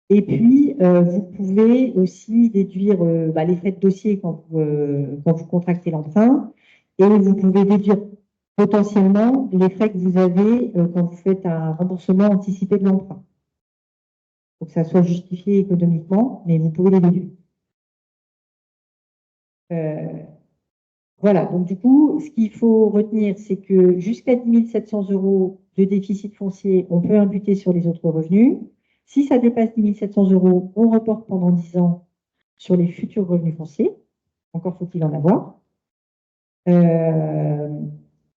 Et puis, vous pouvez aussi déduire les frais de dossier quand vous contractez l'emprunt, et vous pouvez déduire potentiellement les frais que vous avez quand vous faites un remboursement anticipé de l'emprunt. Il faut que ça soit justifié économiquement, mais vous pouvez les déduire. Voilà, donc du coup, ce qu'il faut retenir, c'est que jusqu'à 10 700 € de déficit foncier, on peut imputer sur les autres revenus. Si ça dépasse 10 700 €, on reporte pendant 10 ans sur les futurs revenus fonciers. Encore faut-il en avoir.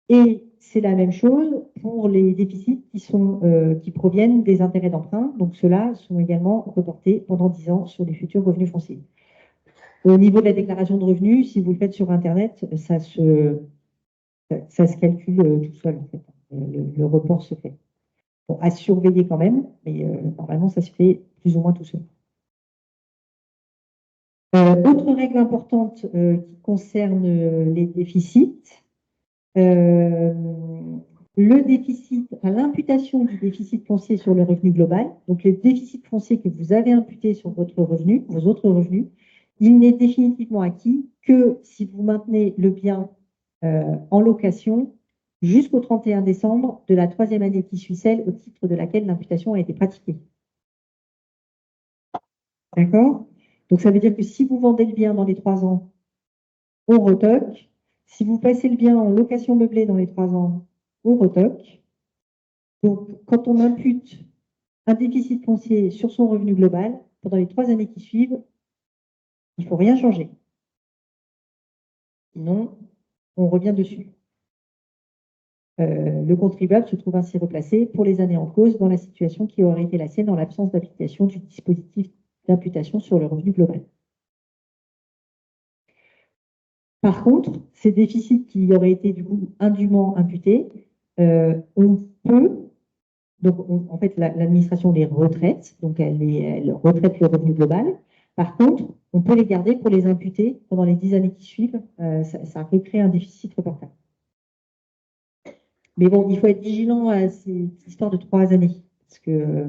Et c'est la même chose pour les déficits qui proviennent des intérêts d'emprunt. Donc ceux-là sont également reportés pendant 10 ans sur les futurs revenus fonciers. Au niveau de la déclaration de revenus, si vous le faites sur Internet, ça se calcule tout seul, en fait. Le report se fait. Bon, à surveiller quand même, mais normalement, ça se fait plus ou moins tout seul. Autre règle importante qui concerne les déficits, le déficit, à l'imputation du déficit foncier sur le revenu global, donc le déficit foncier que vous avez imputé sur votre revenu, vos autres revenus, il n'est définitivement acquis que si vous maintenez le bien en location jusqu'au 31 décembre de la 3e année qui suit celle au titre de laquelle l'imputation a été pratiquée. D'accord? Donc ça veut dire que si vous vendez le bien dans les 3 ans, on retoque. Si vous passez le bien en location meublée dans les 3 ans, on retoque. Donc quand on impute un déficit foncier sur son revenu global, pendant les 3 années qui suivent, il ne faut rien changer. Sinon, on revient dessus. Le contribuable se trouve ainsi replacé pour les années en cause dans la situation qui aurait été la sienne en l'absence d'application du dispositif d'imputation sur le revenu global. Par contre, ces déficits qui auraient été du coup indûment imputés, on peut, donc en fait l'administration les retraite, donc elle retraite le revenu global. Par contre, on peut les garder pour les imputer pendant les 10 années qui suivent. Ça recrée un déficit reportable. Mais bon, il faut être vigilant à ces histoires de 3 années, parce que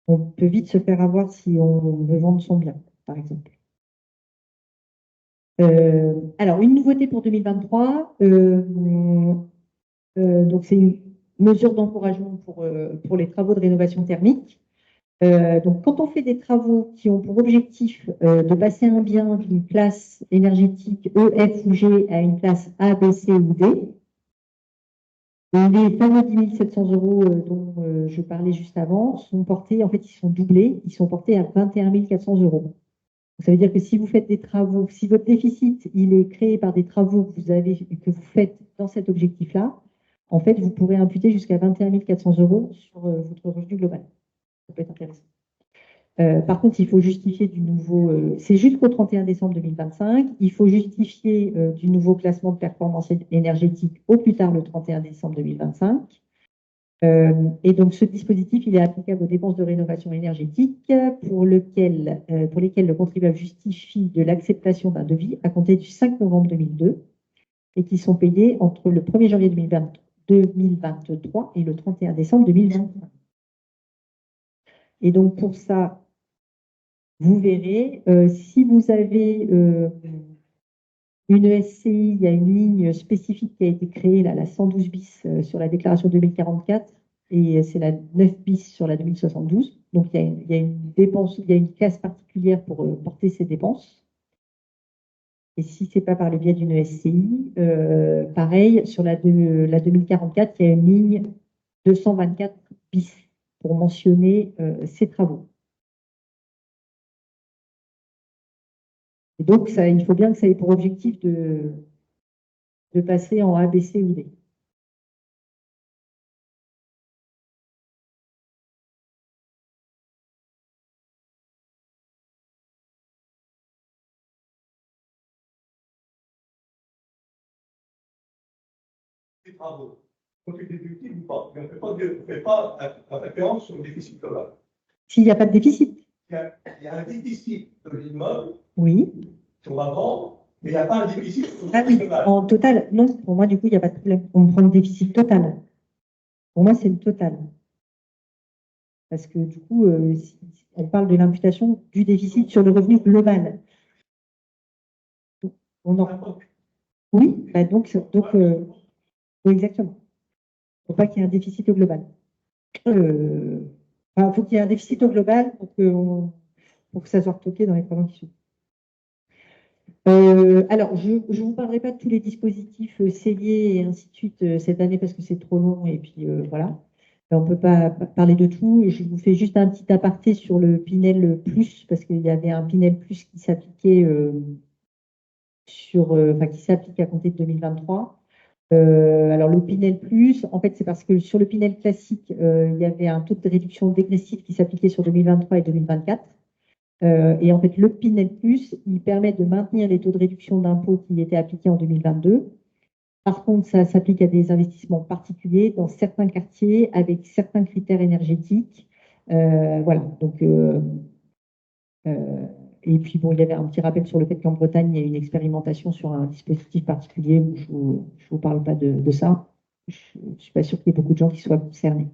on peut vite se faire avoir si on veut vendre son bien, par exemple. Alors, une nouveauté pour 2023, donc c'est une mesure d'encouragement pour les travaux de rénovation thermique. Donc, quand on fait des travaux qui ont pour objectif de passer un bien d'une classe énergétique E, F ou G à une classe A, B, C ou D, les fameux 10 700 € dont je parlais juste avant sont portés, en fait, ils sont doublés, ils sont portés à 21 400 €. Donc, ça veut dire que si vous faites des travaux, si votre déficit il est créé par des travaux que vous faites dans cet objectif-là, en fait, vous pourrez imputer jusqu'à 21 400 € sur votre revenu global. Ça peut être intéressant. Par contre, il faut justifier du nouveau, c'est jusqu'au 31 décembre 2025, il faut justifier du nouveau classement de performance énergétique au plus tard le 31 décembre 2025. Et donc, ce dispositif, il est applicable aux dépenses de rénovation énergétique pour lesquelles le contribuable justifie de l'acceptation d'un devis à compter du 5 novembre 2002 et qui sont payés entre le 1er janvier 2023 et le 31 décembre 2025. Et donc, pour ça, vous verrez, si vous avez une SCI, il y a une ligne spécifique qui a été créée, là, la 112 bis sur la déclaration 2044, et c'est la 9 bis sur la 2072. Donc, il y a une dépense, il y a une case particulière pour porter ces dépenses. Et si ce n'est pas par le biais d'une SCI, pareil, sur la 2044, il y a une ligne 224 bis pour mentionner ces travaux. Et donc, il faut bien que ça ait pour objectif de passer en A, B, C ou D. Les travaux. Quand tu es déductible ou pas. Mais on ne fait pas la référence sur le déficit global. S'il n'y a pas de déficit. Il y a un déficit de l'immeuble. Oui. Qu'on va vendre Mais il n'y a pas un déficit Ah oui, global. en total, non, pour moi, du coup, il n'y a pas de problème. On prend le déficit total. Pour moi, c'est le total. Parce que du coup, elle parle de l'imputation du déficit sur le revenu global. On en... Oui, bah oui, exactement. Il ne faut pas qu'il y ait un déficit au global. Il faut qu'il y ait un déficit au global pour que ça soit retoqué dans les 3 ans qui suivent. Alors, je ne vous parlerai pas de tous les dispositifs celliers et ainsi de suite cette année parce que c'est trop long et puis voilà. On ne peut pas parler de tout. Je vous fais juste un petit aparté sur le Pinel Plus parce qu'il y avait un Pinel Plus qui s'appliquait qui s'applique à compter de 2023. Alors le Pinel Plus, en fait, c'est parce que sur le Pinel classique, il y avait un taux de réduction dégressif qui s'appliquait sur 2023 et 2024. Et en fait, le Pinel Plus, il permet de maintenir les taux de réduction d'impôt qui étaient appliqués en 2022. Par contre, ça s'applique à des investissements particuliers dans certains quartiers avec certains critères énergétiques. Voilà. Donc, et puis, bon, il y avait un petit rappel sur le fait qu'en Bretagne, il y a une expérimentation sur un dispositif particulier. Je ne vous parle pas de ça. Je ne suis pas sûre qu'il y ait beaucoup de gens qui soient concernés.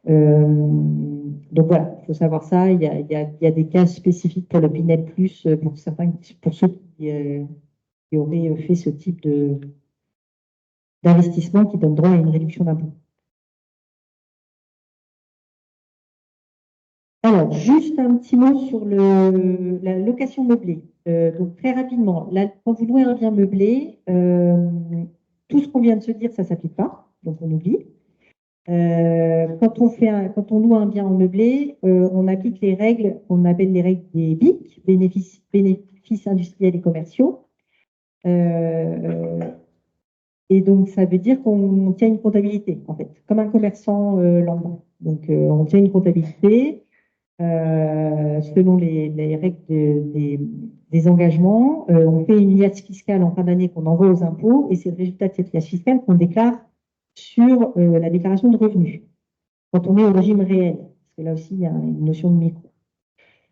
Donc voilà, il faut savoir ça. Il y a des cas spécifiques pour le Pinel Plus pour ceux qui auraient fait ce type d'investissement qui donne droit à une réduction d'impôt. Alors, juste un petit mot sur la location meublée. Donc, très rapidement, là, quand vous louez un bien meublé, tout ce qu'on vient de se dire, ça ne s'applique pas, donc on oublie. Quand on loue un bien en meublé, on applique les règles qu'on appelle les règles des BIC, bénéfices industriels et commerciaux. Et donc, ça veut dire qu'on tient une comptabilité, en fait, comme un commerçant lambda. Donc, on tient une comptabilité selon les règles des engagements. On fait une liasse fiscale en fin d'année qu'on envoie aux impôts et c'est le résultat de cette liasse fiscale qu'on déclare sur la déclaration de revenus quand on est au régime réel. Parce que là aussi, il y a une notion de micro.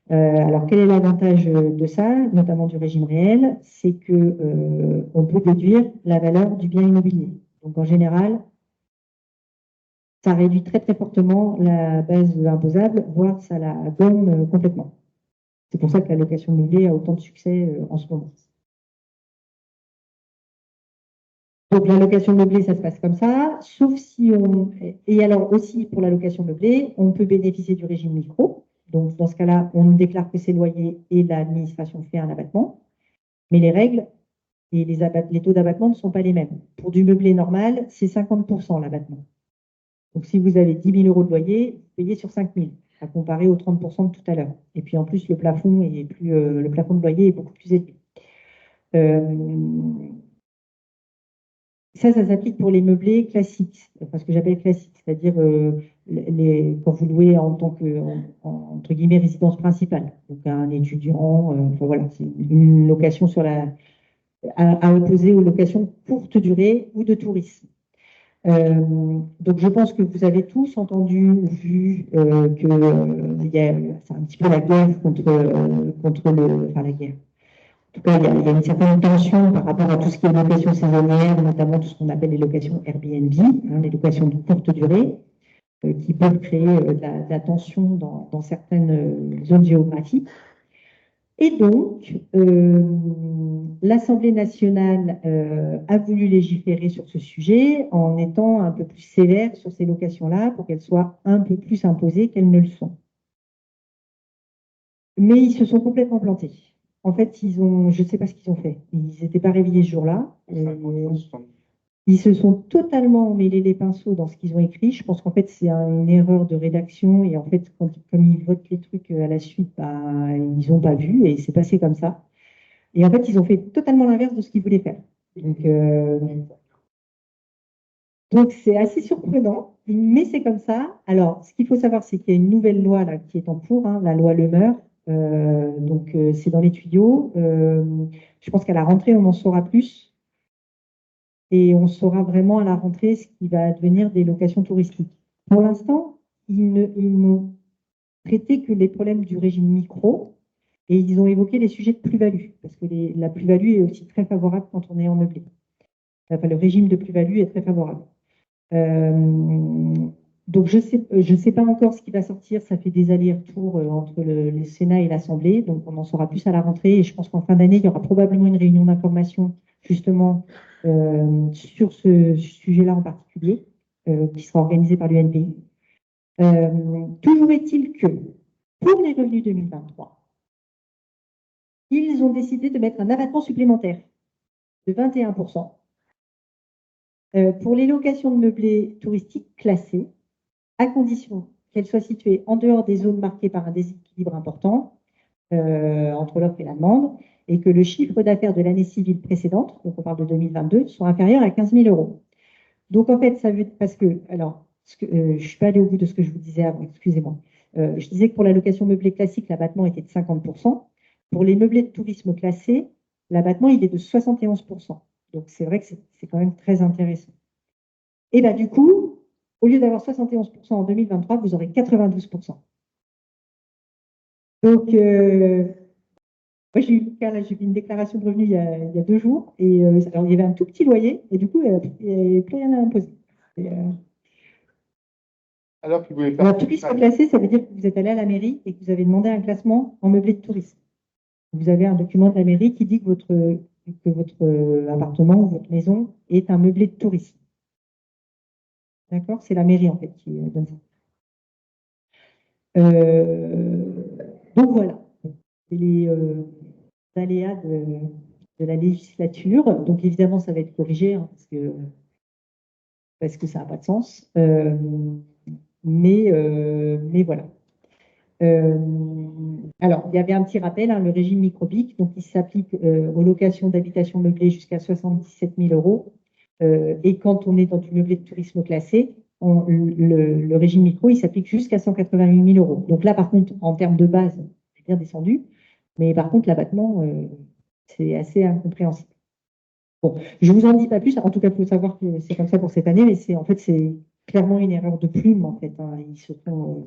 Alors, quel est l'avantage de ça, notamment du régime réel? C'est que on peut déduire la valeur du bien immobilier. Donc, en général, ça réduit très très fortement la base imposable, voire ça la gomme complètement. C'est pour ça que la location meublée a autant de succès en ce moment. Donc, la location meublée, ça se passe comme ça, sauf si on... Et alors aussi, pour la location meublée, on peut bénéficier du régime micro. Donc, dans ce cas-là, on ne déclare que ses loyers et l'administration fait un abattement. Mais les règles et les taux d'abattement ne sont pas les mêmes. Pour du meublé normal, c'est 50% l'abattement. Donc, si vous avez 10 000 euros de loyer, vous payez sur 5 000, à comparer aux 30% de tout à l'heure. Et puis, en plus, le plafond de loyer est beaucoup plus élevé. Ça s'applique pour les meublés classiques, enfin ce que j'appelle classiques, c'est-à-dire quand vous louez en tant que, entre guillemets, résidence principale. Donc un étudiant, enfin voilà, c'est une location à opposer aux locations courte durée ou de tourisme. Donc je pense que vous avez tous entendu, vu que c'est un petit peu la guerre enfin la guerre. En tout cas, il y a une certaine tension par rapport à tout ce qui est location saisonnière, notamment tout ce qu'on appelle les locations Airbnb, les locations de courte durée, qui peuvent créer de la tension dans certaines zones géographiques. Et donc, l'Assemblée nationale a voulu légiférer sur ce sujet en étant un peu plus sévère sur ces locations-là pour qu'elles soient un peu plus imposées qu'elles ne le sont. Mais ils se sont complètement plantés. En fait, je ne sais pas ce qu'ils ont fait. Ils n'étaient pas réveillés ce jour-là. Ils se sont totalement mêlés les pinceaux dans ce qu'ils ont écrit. Je pense qu'en fait, c'est une erreur de rédaction. Et en fait, comme ils votent les trucs à la suite, ils n'ont pas vu et c'est passé comme ça. Et en fait, ils ont fait totalement l'inverse de ce qu'ils voulaient faire. Donc, c'est assez surprenant, mais c'est comme ça. Alors, ce qu'il faut savoir, c'est qu'il y a une nouvelle loi là, qui est en cours, la loi Le Meur. C'est dans les tuyaux. Je pense qu'à la rentrée, on en saura plus. Et on saura vraiment à la rentrée ce qui va devenir des locations touristiques. Pour l'instant, ils n'ont traité que les problèmes du régime micro. Et ils ont évoqué les sujets de plus-value, parce que la plus-value est aussi très favorable quand on est en meublé. Enfin, le régime de plus-value est très favorable. Donc, je sais pas encore ce qui va sortir. Ça fait des allers-retours entre le Sénat et l'Assemblée. Donc, on en saura plus à la rentrée. Et je pense qu'en fin d'année, il y aura probablement une réunion d'information, justement, sur ce sujet-là en particulier, qui sera organisée par l'UNPI. Toujours est-il que, pour les revenus 2023, ils ont décidé de mettre un abattement supplémentaire de 21%. Pour les locations de meublés touristiques classées, à condition qu'elles soient situées en dehors des zones marquées par un déséquilibre important entre l'offre et la demande, et que le chiffre d'affaires de l'année civile précédente, donc on parle de 2022, soit inférieur à 15 000 euros. Donc en fait, ça veut parce que, alors, je ne suis pas allée au bout de ce que je vous disais avant, excusez-moi. Je disais que pour la location meublée classique, l'abattement était de 50%. Pour les meublés de tourisme classés, l'abattement il est de 71%. Donc c'est vrai que c'est quand même très intéressant. Et bien du coup, au lieu d'avoir 71% en 2023, vous aurez 92%. Donc, moi j'ai eu fait une déclaration de revenus il y a 2 jours, et alors il y avait un tout petit loyer, et du coup, il n'y avait plus rien à imposer. Alors qu'ils voulaient faire. Alors, tourisme classé, ça veut dire que vous êtes allé à la mairie et que vous avez demandé un classement en meublé de tourisme. Vous avez un document de la mairie qui dit que votre appartement ou votre maison est un meublé de tourisme. D'accord? C'est la mairie, en fait, qui donne ça. Donc, voilà. C'est les aléas de la législature. Donc, évidemment, ça va être corrigé, hein, parce que ça n'a pas de sens. Mais voilà. Alors, il y avait un petit rappel, hein, le régime microbique, donc il s'applique aux locations d'habitation meublée jusqu'à 77 000 euros. Et quand on est dans du meublé de tourisme classé, le régime micro, il s'applique jusqu'à 188 000 euros. Donc là, par contre, en termes de base, c'est bien descendu. Mais par contre, l'abattement, c'est assez incompréhensible. Bon, je ne vous en dis pas plus. En tout cas, il faut savoir que c'est comme ça pour cette année, mais c'est clairement une erreur de plume, en fait. Hein. Ils se font...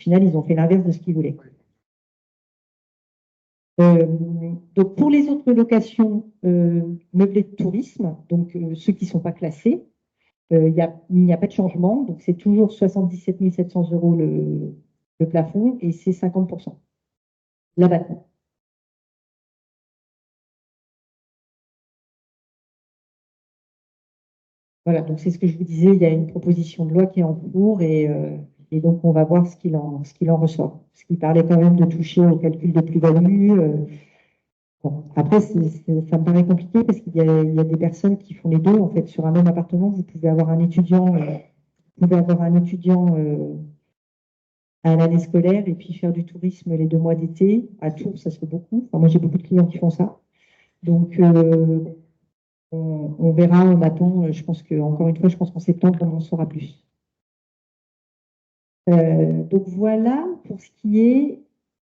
Au final, ils ont fait l'inverse de ce qu'ils voulaient. Donc, pour les autres locations meublées de tourisme, donc ceux qui ne sont pas classés, il n'y a pas de changement. Donc, c'est toujours 77 700 euros le plafond et c'est 50% l'abattement. Voilà, donc c'est ce que je vous disais, il y a une proposition de loi qui est en cours et donc on va voir ce qu'il en ressort. Parce qu'il parlait quand même de toucher au calcul de plus-value. Bon, après, ça me paraît compliqué parce qu'il y a des personnes qui font les deux. En fait, sur un même appartement, vous pouvez avoir un étudiant, à l'année scolaire et puis faire du tourisme les 2 mois d'été. À Tours, ça se fait beaucoup. Enfin, moi, j'ai beaucoup de clients qui font ça. Donc, on verra, on attend. Je pense encore une fois, je pense qu'en septembre, on en saura plus. Donc, voilà pour ce qui est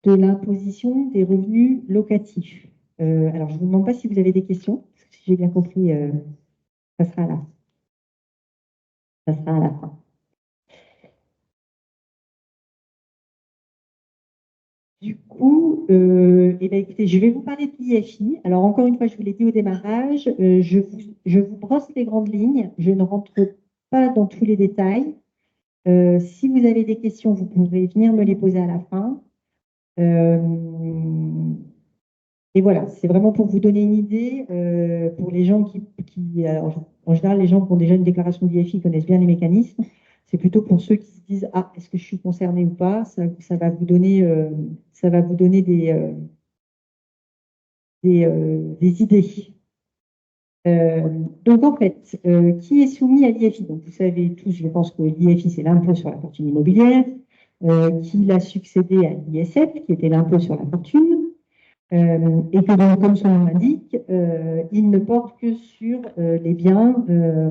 de l'imposition des revenus locatifs. Alors, je ne vous demande pas si vous avez des questions. Si j'ai bien compris, ça sera là. Ça sera à la fin. Du coup, écoutez, je vais vous parler de l'IFI. Alors, encore une fois, je vous l'ai dit au démarrage, je vous brosse les grandes lignes. Je ne rentre pas dans tous les détails. Si vous avez des questions, vous pourrez venir me les poser à la fin. Et voilà, c'est vraiment pour vous donner une idée. Pour les gens alors, en général, les gens qui ont déjà une déclaration d'IFI connaissent bien les mécanismes. C'est plutôt pour ceux qui se disent, ah, est-ce que je suis concerné ou pas? Ça va vous donner, des idées. Donc en fait, qui est soumis à l'IFI? Donc vous savez tous, je pense que l'IFI, c'est l'impôt sur la fortune immobilière, qui l'a succédé à l'ISF, qui était l'impôt sur la fortune. Et que donc, comme son nom l'indique, il ne porte que sur les biens,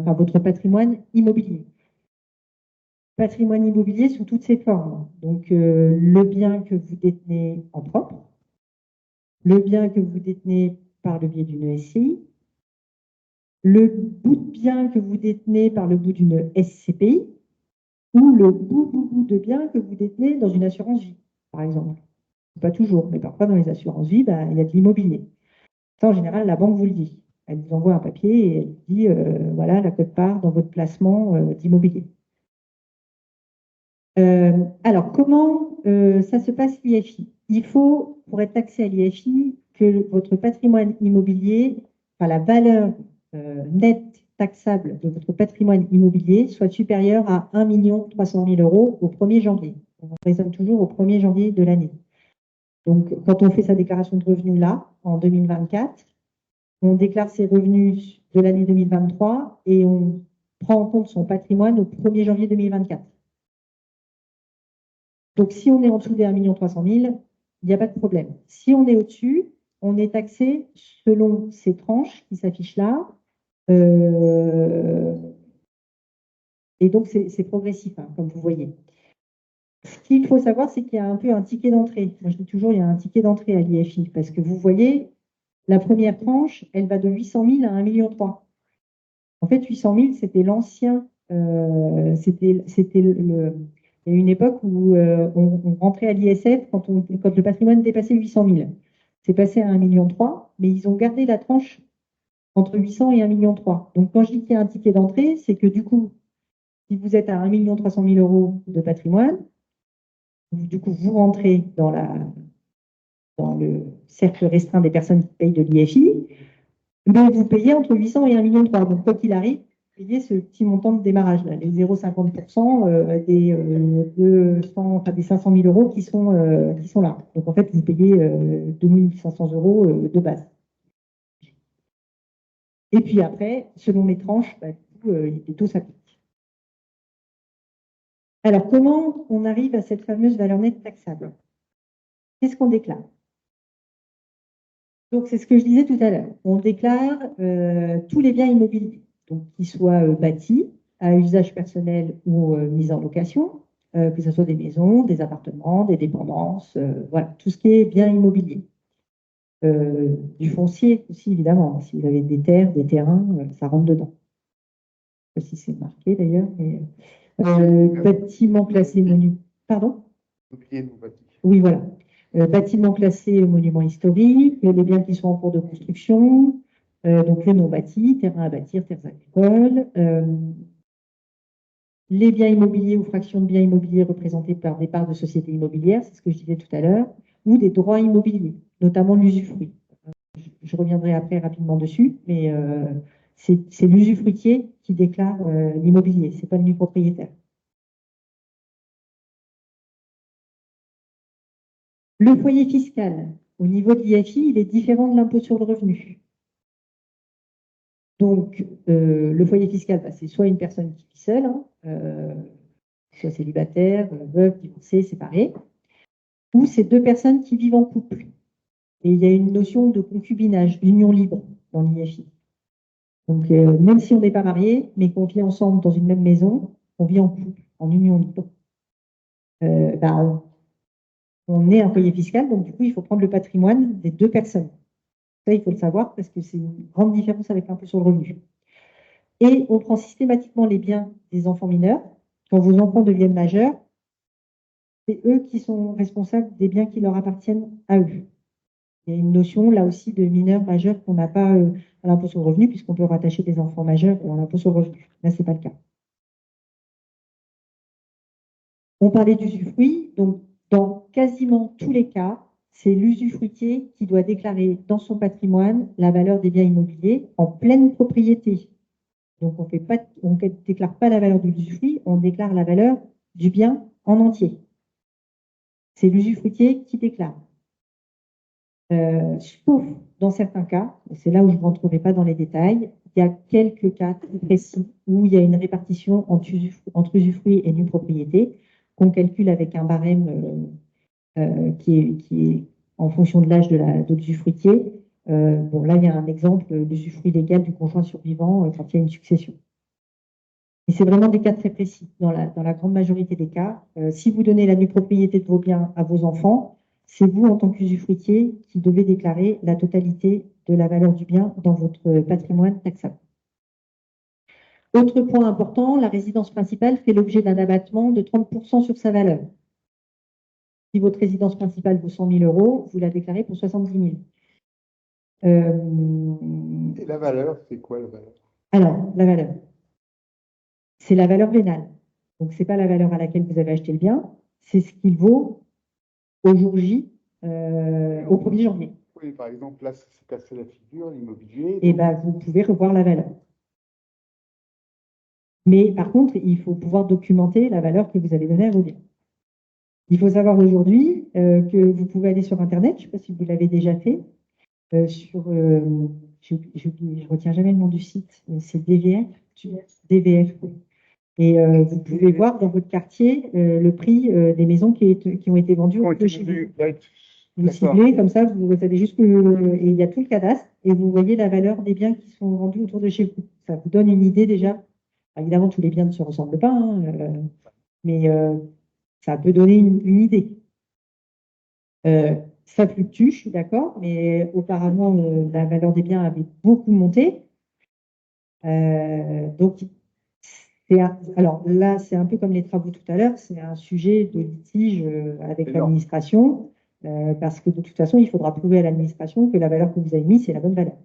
enfin votre patrimoine immobilier. Patrimoine immobilier sous toutes ses formes. Donc, le bien que vous détenez en propre, le bien que vous détenez par le biais d'une SCI, le bout de bien que vous détenez par le bout d'une SCPI, ou le bout de bien que vous détenez dans une assurance vie, par exemple. Pas toujours, mais parfois dans les assurances vie, bah, il y a de l'immobilier. Ça, en général, la banque vous le dit. Elle vous envoie un papier et elle vous dit, voilà, la quote-part dans votre placement d'immobilier. Alors, comment ça se passe l'IFI? Il faut, pour être taxé à l'IFI, que votre patrimoine immobilier, enfin la valeur nette taxable de votre patrimoine immobilier soit supérieure à 1 300 000 euros au 1er janvier. On raisonne toujours au 1er janvier de l'année. Donc, quand on fait sa déclaration de revenus là, en 2024, on déclare ses revenus de l'année 2023 et on prend en compte son patrimoine au 1er janvier 2024. Donc, si on est en dessous des 1 300 000, il n'y a pas de problème. Si on est au-dessus, on est taxé selon ces tranches qui s'affichent là. Et donc, c'est progressif, hein, comme vous voyez. Ce qu'il faut savoir, c'est qu'il y a un peu un ticket d'entrée. Moi, je dis toujours, il y a un ticket d'entrée à l'IFI, parce que vous voyez, la première tranche, elle va de 800 000 à 1,3 million. En fait, 800 000, c'était l'ancien, il y a une époque où on rentrait à l'ISF quand le patrimoine dépassait 800 000. C'est passé à 1,3 million, mais ils ont gardé la tranche entre 800 et 1,3 million. Donc, quand je dis qu'il y a un ticket d'entrée, c'est que du coup, si vous êtes à 1 300 000 euros de patrimoine, du coup, vous rentrez dans le cercle restreint des personnes qui payent de l'IFI, mais vous payez entre 800 et 1,3 million. Donc, quoi qu'il arrive, vous payez ce petit montant de démarrage, là, les 0,50% des 500 000 euros qui sont là. Donc, en fait, vous payez 2 500 euros de base. Et puis après, selon les tranches, bah, les taux s'appliquent. Alors, comment on arrive à cette fameuse valeur nette taxable? Qu'est-ce qu'on déclare? Donc, c'est ce que je disais tout à l'heure. On déclare tous les biens immobiliers, donc qu'ils soient bâtis à usage personnel ou mis en location, que ce soit des maisons, des appartements, des dépendances, voilà, tout ce qui est bien immobilier. Du foncier aussi, évidemment. Si vous avez des terres, des terrains, ça rentre dedans. Je ne sais pas si c'est marqué d'ailleurs, mais bâtiment classé monument. Pardon? Oui, voilà. Bâtiments classés monuments historiques, les biens qui sont en cours de construction, donc les non bâtis, terrains à bâtir, terres agricoles, les biens immobiliers ou fractions de biens immobiliers représentés par des parts de sociétés immobilières, c'est ce que je disais tout à l'heure, ou des droits immobiliers, notamment l'usufruit. Je reviendrai après rapidement dessus, mais c'est l'usufruitier qui déclare l'immobilier, ce n'est pas le nu propriétaire. Le foyer fiscal, au niveau de l'IFI, il est différent de l'impôt sur le revenu. Donc, le foyer fiscal, bah, c'est soit une personne qui vit seule, hein, soit célibataire, veuve, divorcée, séparée, ou c'est deux personnes qui vivent en couple. Et il y a une notion de concubinage, d'union libre dans l'IFI. Donc, même si on n'est pas marié, mais qu'on vit ensemble dans une même maison, on vit en couple, en union libre. Bah, on est un foyer fiscal, donc du coup, il faut prendre le patrimoine des deux personnes. Ça, il faut le savoir parce que c'est une grande différence avec l'impôt sur le revenu. Et on prend systématiquement les biens des enfants mineurs. Quand vos enfants deviennent majeurs, c'est eux qui sont responsables des biens qui leur appartiennent à eux. Il y a une notion là aussi de mineurs majeurs qu'on n'a pas à l'impôt sur le revenu, puisqu'on peut rattacher des enfants majeurs à l'impôt sur le revenu. Là, ce n'est pas le cas. On parlait d'usufruit, donc dans quasiment tous les cas, c'est l'usufruitier qui doit déclarer dans son patrimoine la valeur des biens immobiliers en pleine propriété. Donc, on ne déclare pas la valeur de l'usufruit, on déclare la valeur du bien en entier. C'est l'usufruitier qui déclare. Sauf dans certains cas, et c'est là où je ne rentrerai pas dans les détails, il y a quelques cas très précis où il y a une répartition entre usufruit et nue propriété qu'on calcule avec un barème qui est en fonction de l'âge de l'usufruitier. Bon, là, il y a un exemple, l'usufruit légal du conjoint survivant quand il y a une succession. Et c'est vraiment des cas très précis. Dans la grande majorité des cas, si vous donnez la nue propriété de vos biens à vos enfants, c'est vous, en tant qu'usufruitier, qui devez déclarer la totalité de la valeur du bien dans votre patrimoine taxable. Autre point important, la résidence principale fait l'objet d'un abattement de 30% sur sa valeur. Si votre résidence principale vaut 100 000 euros, vous la déclarez pour 70 000. Et la valeur, c'est quoi la valeur? Alors, la valeur, c'est la valeur vénale. Donc, ce n'est pas la valeur à laquelle vous avez acheté le bien, c'est ce qu'il vaut au jour J, au 1er janvier. Oui, par exemple, là, ça s'est cassé la figure, l'immobilier. Et donc- ben, vous pouvez revoir la valeur. Mais par contre, il faut pouvoir documenter la valeur que vous avez donnée à vos biens. Il faut savoir aujourd'hui que vous pouvez aller sur Internet, je ne sais pas si vous l'avez déjà fait, je retiens jamais le nom du site, c'est DVF, DVF. Oui. Et vous pouvez voir dans votre quartier le prix des maisons qui ont été vendues Ont au été de chez vous. vendus. Vous D'accord. ciblez comme ça, vous avez juste et il y a tout le cadastre et vous voyez la valeur des biens qui sont vendus autour de chez vous. Ça vous donne une idée déjà. Alors, évidemment, tous les biens ne se ressemblent pas, hein, mais ça peut donner une idée. Ça fluctue, je suis d'accord, mais auparavant, la valeur des biens avait beaucoup monté. Donc, alors là, c'est un peu comme les travaux tout à l'heure, c'est un sujet de litige avec Énorme. l'administration, parce que de toute façon, il faudra prouver à l'administration que la valeur que vous avez mise, c'est la bonne valeur.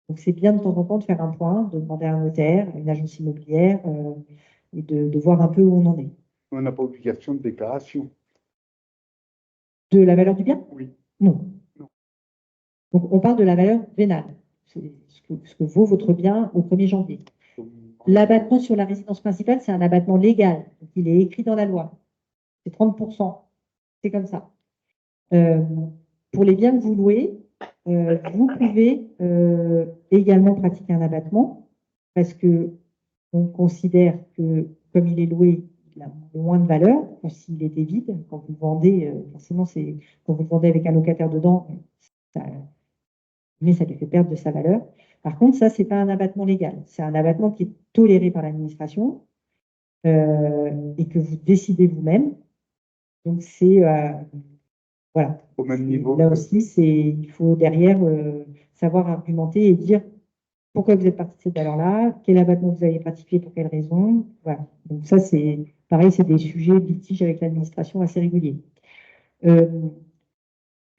Donc, c'est bien de temps en temps de faire un point, de demander à un notaire, à une agence immobilière, et de voir un peu où on en est. On n'a pas obligation de déclaration. De la valeur du bien? Oui. Non. Non. Donc, on parle de la valeur vénale, c'est ce que vaut votre bien au 1er janvier. L'abattement sur la résidence principale, c'est un abattement légal. Donc, il est écrit dans la loi. C'est 30%. C'est comme ça. Pour les biens que vous louez, vous pouvez également pratiquer un abattement parce que on considère que comme il est loué, il a moins de valeur que s'il était vide. Quand vous le vendez, forcément, quand vous le vendez avec un locataire dedans, mais ça lui fait perdre de sa valeur. Par contre, ça, c'est pas un abattement légal. C'est un abattement qui est toléré par l'administration et que vous décidez vous-même. Donc, c'est voilà. Au même niveau. Là aussi, il faut derrière savoir argumenter et dire pourquoi vous êtes parti de cette valeur-là, quel abattement vous avez pratiqué, pour quelles raisons. Voilà. Donc ça, c'est pareil, c'est des sujets de litige avec l'administration assez réguliers.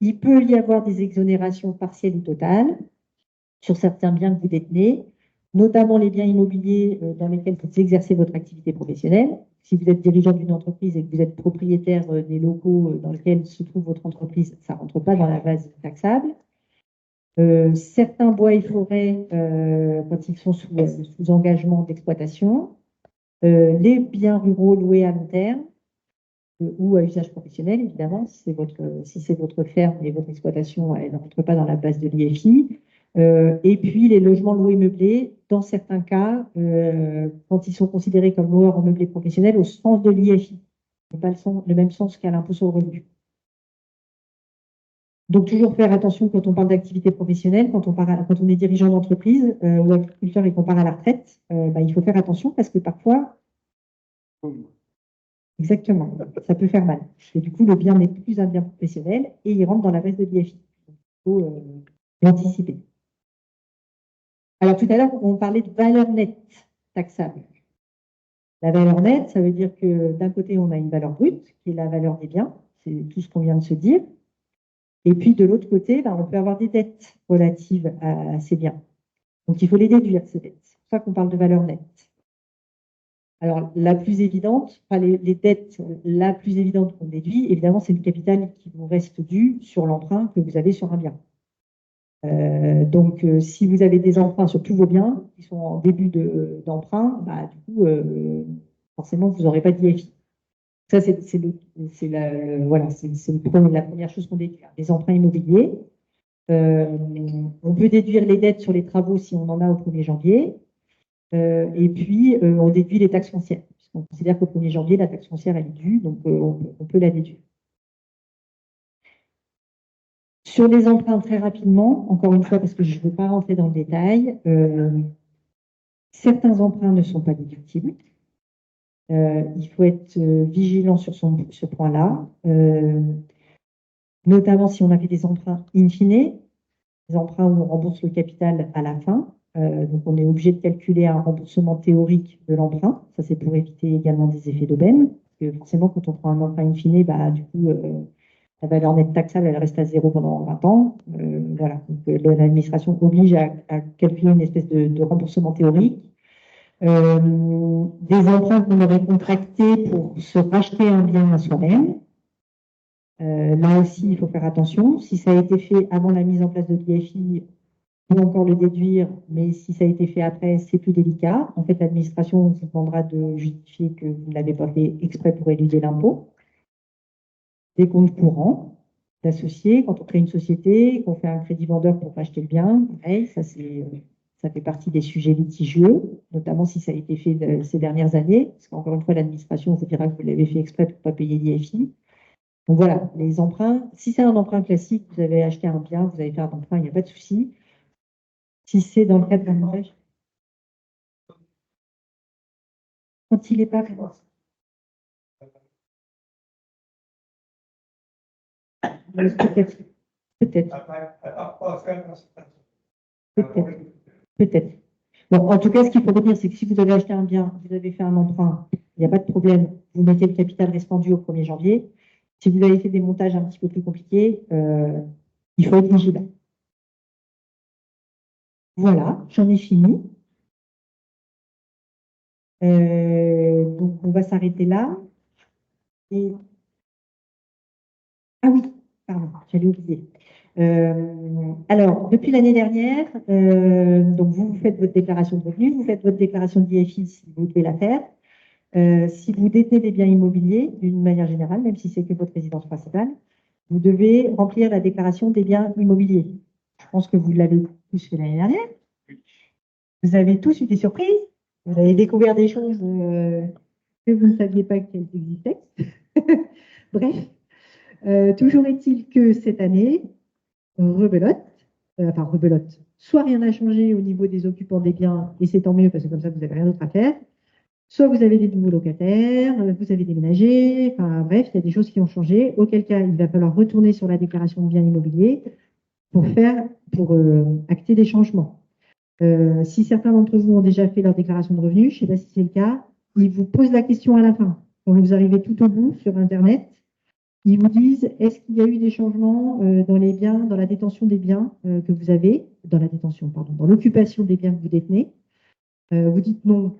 Il peut y avoir des exonérations partielles ou totales sur certains biens que vous détenez, notamment les biens immobiliers dans lesquels vous exercez votre activité professionnelle. Si vous êtes dirigeant d'une entreprise et que vous êtes propriétaire des locaux dans lesquels se trouve votre entreprise, ça ne rentre pas dans la base taxable. Certains bois et forêts, quand ils sont sous engagement d'exploitation, les biens ruraux loués à long terme ou à usage professionnel, évidemment, si c'est votre ferme et votre exploitation, elle ne rentre pas dans la base de l'IFI. Et puis les logements loués meublés, dans certains cas, quand ils sont considérés comme loueurs en meublé professionnel, au sens de l'IFI, pas le même sens qu'à l'impôt sur le revenu. Donc, toujours faire attention quand on parle d'activité professionnelle, quand on est dirigeant d'entreprise ou agriculteur et qu'on part à la retraite, il faut faire attention parce que parfois, exactement, ça peut faire mal. Et du coup, le bien n'est plus un bien professionnel et il rentre dans la base de l'IFI. Il faut l'anticiper. Alors, tout à l'heure, on parlait de valeur nette taxable. La valeur nette, ça veut dire que d'un côté, on a une valeur brute, qui est la valeur des biens, c'est tout ce qu'on vient de se dire. Et puis, de l'autre côté, on peut avoir des dettes relatives à ces biens. Donc, il faut les déduire, ces dettes. C'est pour ça qu'on parle de valeur nette. Alors, la plus évidente, les dettes, la plus évidente qu'on déduit, évidemment, c'est le capital qui vous reste dû sur l'emprunt que vous avez sur un bien. Donc, si vous avez des emprunts sur tous vos biens qui sont en début d'emprunt, du coup, forcément, vous n'aurez pas d'IFI. Ça, c'est la première chose qu'on déduit. Les emprunts immobiliers. On peut déduire les dettes sur les travaux si on en a au 1er janvier. Et puis, on déduit les taxes foncières. Puisqu'on considère qu'au 1er janvier, la taxe foncière, elle est due, donc on peut la déduire. Sur les emprunts, très rapidement, encore une fois, parce que je ne veux pas rentrer dans le détail, certains emprunts ne sont pas déductibles. Il faut être vigilant sur ce point-là, notamment si on a fait des emprunts in fine, des emprunts où on rembourse le capital à la fin. Donc, on est obligé de calculer un remboursement théorique de l'emprunt. Ça, c'est pour éviter également des effets d'aubaine. que forcément, quand on prend un emprunt in fine, bah, du coup, la valeur nette taxable, elle reste à zéro pendant 20 ans. Voilà. Donc, l'administration oblige à calculer une espèce de remboursement théorique. Des emprunts qu'on aurait contractés pour se racheter un bien à soi-même. Là aussi, il faut faire attention. Si ça a été fait avant la mise en place de l'IFI, on peut encore le déduire, mais si ça a été fait après, c'est plus délicat. En fait, l'administration vous demandera de justifier que vous ne l'avez pas fait exprès pour éluder l'impôt. Des comptes courants d'associés, quand on crée une société, qu'on fait un crédit vendeur pour acheter le bien, pareil, ça fait partie des sujets litigieux, notamment si ça a été fait ces dernières années, parce qu'encore une fois, l'administration vous dira que vous l'avez fait exprès pour ne pas payer l'IFI. Donc voilà, les emprunts, si c'est un emprunt classique, vous avez acheté un bien, vous avez fait un emprunt, il n'y a pas de souci. Si c'est dans le cadre d'un mariage, quand il n'est pas fait. Peut-être, peut-être, peut-être, peut-être. Bon, en tout cas, ce qu'il faut retenir, c'est que si vous avez acheté un bien, vous avez fait un emprunt, il n'y a pas de problème, vous mettez le capital restant dû au 1er janvier. Si vous avez fait des montages un petit peu plus compliqués, il faut être vigilant. Voilà, j'en ai fini. Donc, on va s'arrêter là. Et... Ah oui, pardon, j'allais oublier. Alors, depuis l'année dernière, donc vous faites votre déclaration de revenus, vous faites votre déclaration d'IFI si vous devez la faire. Si vous détenez des biens immobiliers, d'une manière générale, même si c'est que votre résidence principale, vous devez remplir la déclaration des biens immobiliers. Je pense que vous l'avez tous fait l'année dernière. Vous avez tous eu des surprises. Vous avez découvert des choses que vous ne saviez pas qu'elles existaient. Bref, toujours est-il que cette année, rebelote, rebelote. Soit rien n'a changé au niveau des occupants des biens, et c'est tant mieux parce que comme ça, vous n'avez rien d'autre à faire. Soit vous avez des nouveaux locataires, vous avez déménagé, enfin bref, il y a des choses qui ont changé, auquel cas il va falloir retourner sur la déclaration de biens immobiliers pour acter des changements. Si certains d'entre vous ont déjà fait leur déclaration de revenus, je ne sais pas si c'est le cas, ils vous posent la question à la fin. Quand vous arrivez tout au bout sur Internet, ils vous disent est-ce qu'il y a eu des changements dans les biens, dans la détention des biens que vous avez, dans l'occupation des biens que vous détenez. Vous dites non,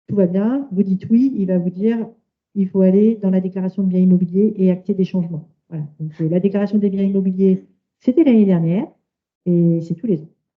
tout va bien. Vous dites oui, il va vous dire il faut aller dans la déclaration de biens immobiliers et acter des changements. Voilà. Donc la déclaration des biens immobiliers, c'était l'année dernière et c'est tous les ans.